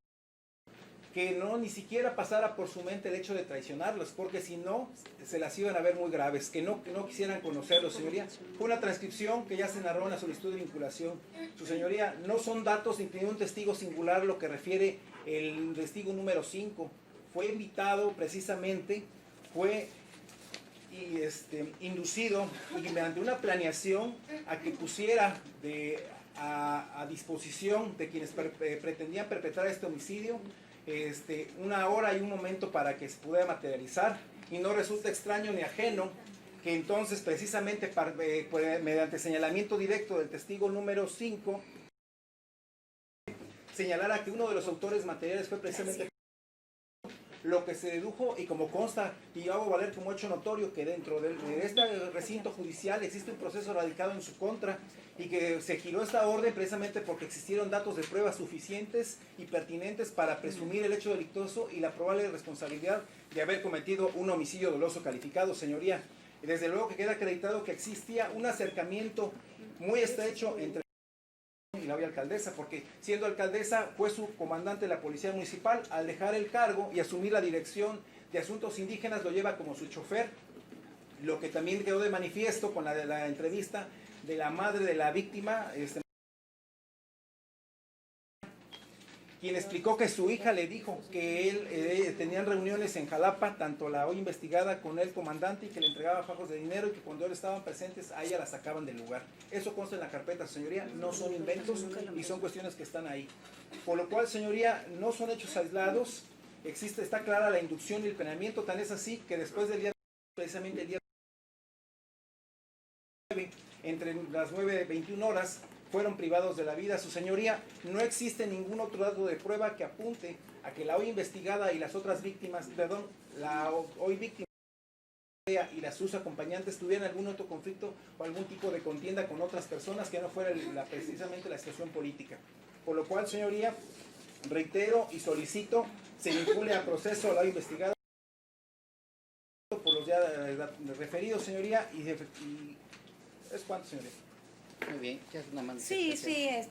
que no ni siquiera pasara por su mente el hecho de traicionarlos, porque si no, se las iban a ver muy graves, que no quisieran conocerlos, señoría. Fue una transcripción que ya se narró en la solicitud de vinculación. Su señoría, no son datos ni tiene un testigo singular lo que refiere el testigo número 5. Fue invitado precisamente, fue inducido y mediante una planeación a que pusiera a disposición de quienes pretendían perpetrar este homicidio una hora y un momento para que se pudiera materializar, y no resulta extraño ni ajeno que entonces precisamente mediante señalamiento directo del testigo número 5 señalara que uno de los autores materiales fue precisamente lo que se dedujo, y como consta, y yo hago valer como hecho notorio, que dentro de este recinto judicial existe un proceso radicado en su contra, y que se giró esta orden precisamente porque existieron datos de prueba suficientes y pertinentes para presumir el hecho delictuoso y la probable responsabilidad de haber cometido un homicidio doloso calificado, señoría. Y desde luego que queda acreditado que existía un acercamiento muy estrecho entre y la hoy alcaldesa, porque siendo alcaldesa fue su comandante de la Policía Municipal. Al dejar el cargo y asumir la dirección de asuntos indígenas, lo lleva como su chofer, lo que también quedó de manifiesto con la entrevista de la madre de la víctima, quien explicó que su hija le dijo que él tenían reuniones en Jalapa, tanto la hoy investigada con el comandante, y que le entregaba fajos de dinero, y que cuando él estaban presentes a ella la sacaban del lugar. Eso consta en la carpeta, señoría, no son inventos y son cuestiones que están ahí. Por lo cual, señoría, no son hechos aislados, está clara la inducción y el planeamiento, tan es así que después del día, precisamente el día entre las 9:21 horas, fueron privados de la vida. Su señoría, no existe ningún otro dato de prueba que apunte a que la hoy investigada y las otras víctimas, la hoy víctima y sus acompañantes tuvieran algún otro conflicto o algún tipo de contienda con otras personas que no fuera precisamente la situación política. Por lo cual, señoría, reitero y solicito se vincule a proceso a la hoy investigada por los ya referidos, señoría, y es cuanto, señoría. Muy bien, ya es una Sí,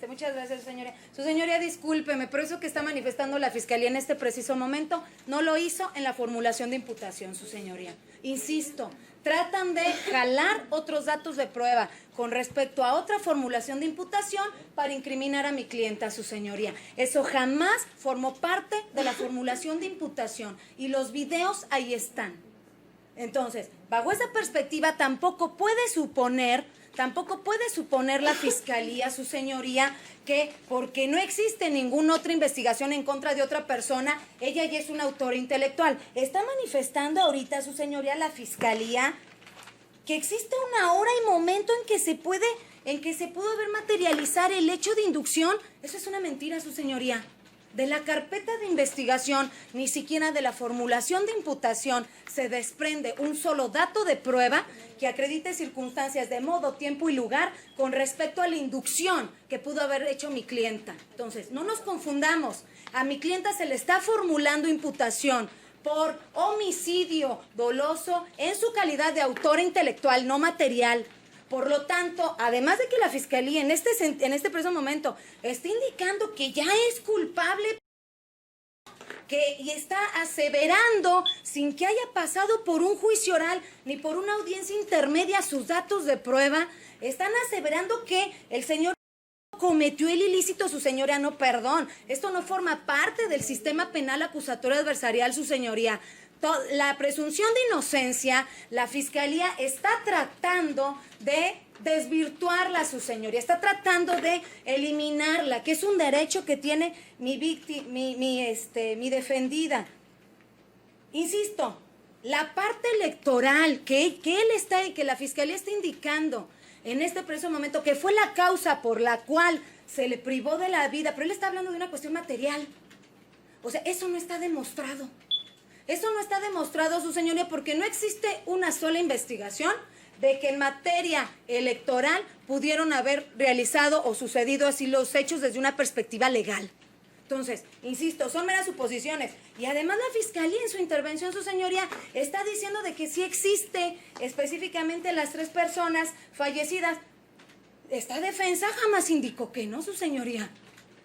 muchas gracias, señoría. Su señoría, discúlpeme, pero eso que está manifestando la Fiscalía en este preciso momento no lo hizo en la formulación de imputación, su señoría. Insisto, tratan de jalar otros datos de prueba con respecto a otra formulación de imputación para incriminar a mi clienta, su señoría. Eso jamás formó parte de la formulación de imputación, y los videos ahí están. Entonces, bajo esa perspectiva, tampoco puede suponer la Fiscalía, su señoría, que porque no existe ninguna otra investigación en contra de otra persona, ella ya es una autora intelectual. Está manifestando ahorita, su señoría, la Fiscalía, que existe una hora y momento en que se pudo ver materializar el hecho de inducción. Eso es una mentira, su señoría. De la carpeta de investigación, ni siquiera de la formulación de imputación, se desprende un solo dato de prueba que acredite circunstancias de modo, tiempo y lugar con respecto a la inducción que pudo haber hecho mi clienta. Entonces, no nos confundamos. A mi clienta se le está formulando imputación por homicidio doloso en su calidad de autora intelectual, no material. Por lo tanto, además de que la Fiscalía en este preciso momento está indicando que ya es culpable, y está aseverando, sin que haya pasado por un juicio oral ni por una audiencia intermedia, sus datos de prueba, están aseverando que el señor cometió el ilícito, su señoría. No, perdón, esto no forma parte del sistema penal acusatorio adversarial, su señoría. La presunción de inocencia, la Fiscalía está tratando de desvirtuarla, su señoría, está tratando de eliminarla, que es un derecho que tiene mi defendida. Insisto, la parte electoral que la Fiscalía está indicando en este preciso momento, que fue la causa por la cual se le privó de la vida, pero él está hablando de una cuestión material. O sea, eso no está demostrado. Eso no está demostrado, su señoría, porque no existe una sola investigación de que en materia electoral pudieron haber realizado o sucedido así los hechos desde una perspectiva legal. Entonces, insisto, son meras suposiciones. Y además la Fiscalía en su intervención, su señoría, está diciendo de que sí existe específicamente las 3 personas fallecidas. Esta defensa jamás indicó que no, su señoría.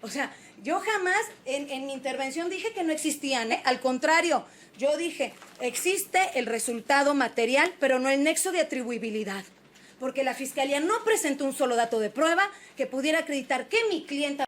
O sea, yo jamás en mi intervención dije que no existían, ¿eh? Al contrario, yo dije, existe el resultado material, pero no el nexo de atribuibilidad. Porque la Fiscalía no presentó un solo dato de prueba que pudiera acreditar que mi clienta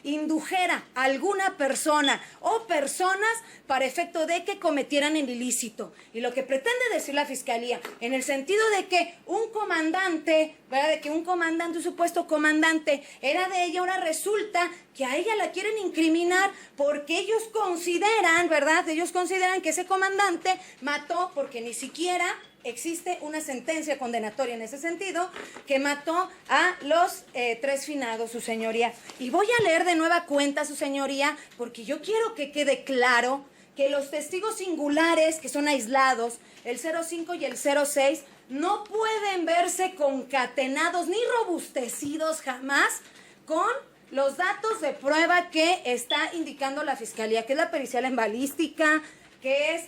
indujera a alguna persona o personas para efecto de que cometieran el ilícito. Y lo que pretende decir la Fiscalía, en el sentido de que un comandante, ¿verdad? De que un comandante, un supuesto comandante, era de ella, ahora resulta que a ella la quieren incriminar porque ellos consideran, ¿verdad? Ellos consideran que ese comandante mató, porque ni siquiera existe una sentencia condenatoria en ese sentido, que mató a los 3 finados, su señoría. Y voy a leer de nueva cuenta, su señoría, porque yo quiero que quede claro que los testigos singulares, que son aislados, el 05 y el 06, no pueden verse concatenados ni robustecidos jamás con los datos de prueba que está indicando la Fiscalía, que es la pericial en balística, que es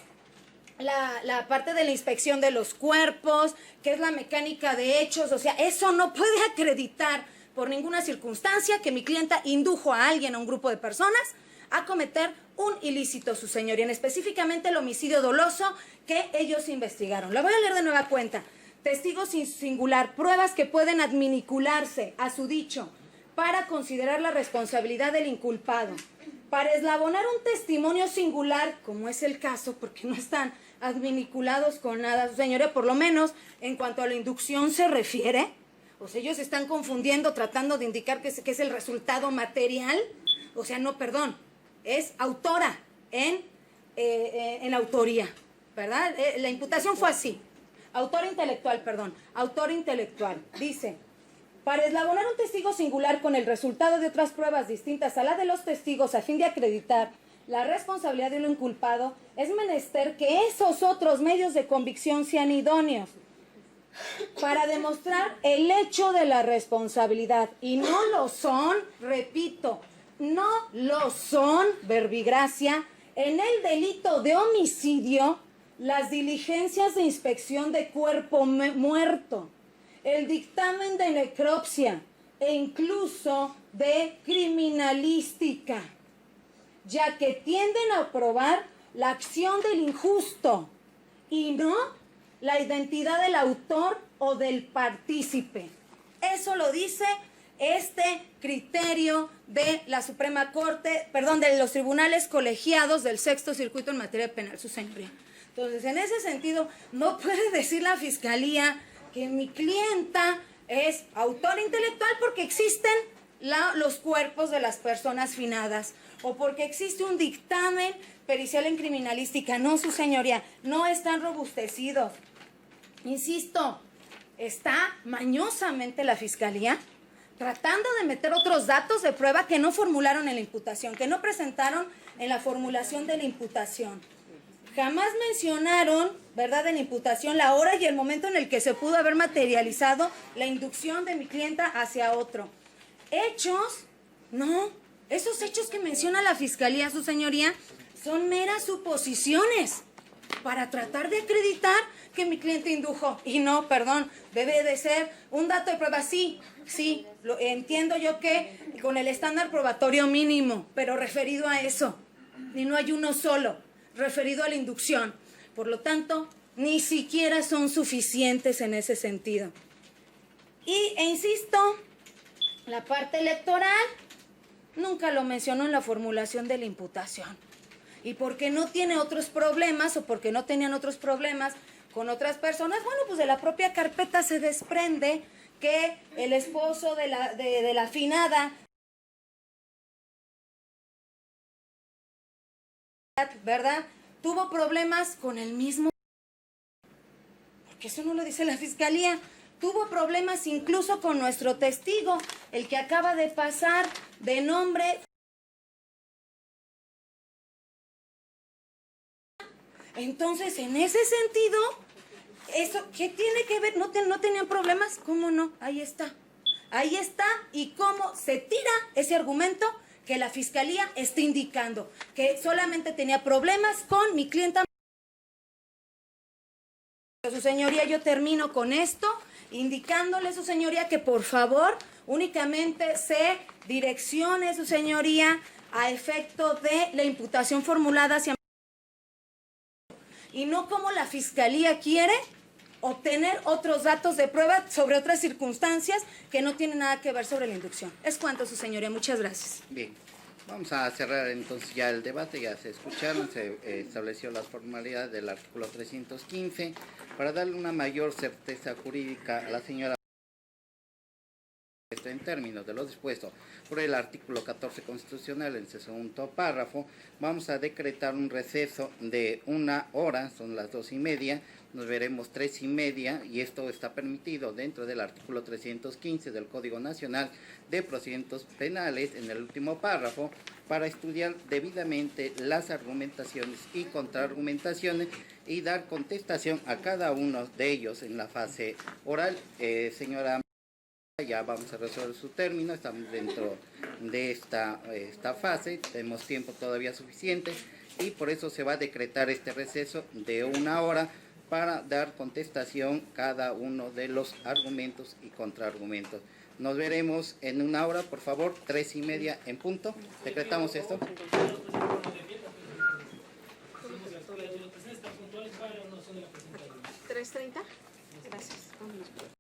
la parte de la inspección de los cuerpos, que es la mecánica de hechos. O sea, eso no puede acreditar por ninguna circunstancia que mi clienta indujo a alguien, a un grupo de personas, a cometer un ilícito, su señoría, en específicamente el homicidio doloso que ellos investigaron. La voy a leer de nueva cuenta. Testigos singular, pruebas que pueden adminicularse a su dicho para considerar la responsabilidad del inculpado. Para eslabonar un testimonio singular, como es el caso, porque no están adminiculados con nada, su señoría, por lo menos en cuanto a la inducción se refiere, o sea, ellos están confundiendo, tratando de indicar que es el resultado material, o sea, no, perdón, es autora en autoría, ¿verdad? La imputación fue así, autora intelectual, dice: para eslabonar un testigo singular con el resultado de otras pruebas distintas a la de los testigos a fin de acreditar la responsabilidad de un inculpado, es menester que esos otros medios de convicción sean idóneos para demostrar el hecho de la responsabilidad. Y no lo son, repito, no lo son, verbigracia, en el delito de homicidio, las diligencias de inspección de cuerpo muerto, el dictamen de necropsia e incluso de criminalística, ya que tienden a probar la acción del injusto y no la identidad del autor o del partícipe. Eso lo dice este criterio de la Suprema Corte, perdón, de los tribunales colegiados del Sexto Circuito en materia penal, su señoría. Entonces, en ese sentido, no puede decir la Fiscalía que mi clienta es autora intelectual porque existen los cuerpos de las personas finadas o porque existe un dictamen pericial en criminalística. No, su señoría, no están robustecidos. Insisto, está mañosamente la Fiscalía tratando de meter otros datos de prueba que no formularon en la imputación, que no presentaron en la formulación de la imputación. Jamás mencionaron, ¿verdad?, en la imputación la hora y el momento en el que se pudo haber materializado la inducción de mi clienta hacia otro. Hechos, no, esos hechos que menciona la Fiscalía, su señoría, son meras suposiciones para tratar de acreditar que mi cliente indujo. Y no, perdón, debe de ser un dato de prueba. Sí, entiendo yo que con el estándar probatorio mínimo, pero referido a eso, y no hay uno solo, referido a la inducción. Por lo tanto, ni siquiera son suficientes en ese sentido. E insisto, la parte electoral nunca lo mencionó en la formulación de la imputación. Y porque no tiene otros problemas o porque no tenían otros problemas con otras personas, bueno, pues de la propia carpeta se desprende que el esposo de la finada, ¿verdad?, tuvo problemas con el mismo, porque eso no lo dice la Fiscalía, tuvo problemas incluso con nuestro testigo, el que acaba de pasar de nombre. Entonces, en ese sentido, ¿eso qué tiene que ver? ¿No tenían problemas? ¿Cómo no? Ahí está. Ahí está. ¿Y cómo se tira ese argumento que la Fiscalía está indicando? Que solamente tenía problemas con mi clienta. Su señoría, yo termino con esto, indicándole, su señoría, que por favor únicamente se direccione, su señoría, a efecto de la imputación formulada hacia, y no como la Fiscalía quiere obtener otros datos de prueba sobre otras circunstancias que no tienen nada que ver sobre la inducción. Es cuanto, su señoría. Muchas gracias. Bien, vamos a cerrar entonces ya el debate, ya se escucharon, se estableció las formalidades del artículo 315 para darle una mayor certeza jurídica a la señora en términos de lo dispuesto por el artículo 14 constitucional en su segundo párrafo. Vamos a decretar un receso de 1 hora, son las 2:30, nos veremos 3:30 y esto está permitido dentro del artículo 315 del Código Nacional de Procedimientos Penales en el último párrafo para estudiar debidamente las argumentaciones y contraargumentaciones y dar contestación a cada uno de ellos en la fase oral. Señora, ya vamos a resolver su término, estamos dentro de esta fase, tenemos tiempo todavía suficiente y por eso se va a decretar este receso de 1 hora para dar contestación cada uno de los argumentos y contraargumentos. Nos veremos en 1 hora, por favor, 3:30 en punto. Decretamos esto. 3:30. Gracias. Vámonos.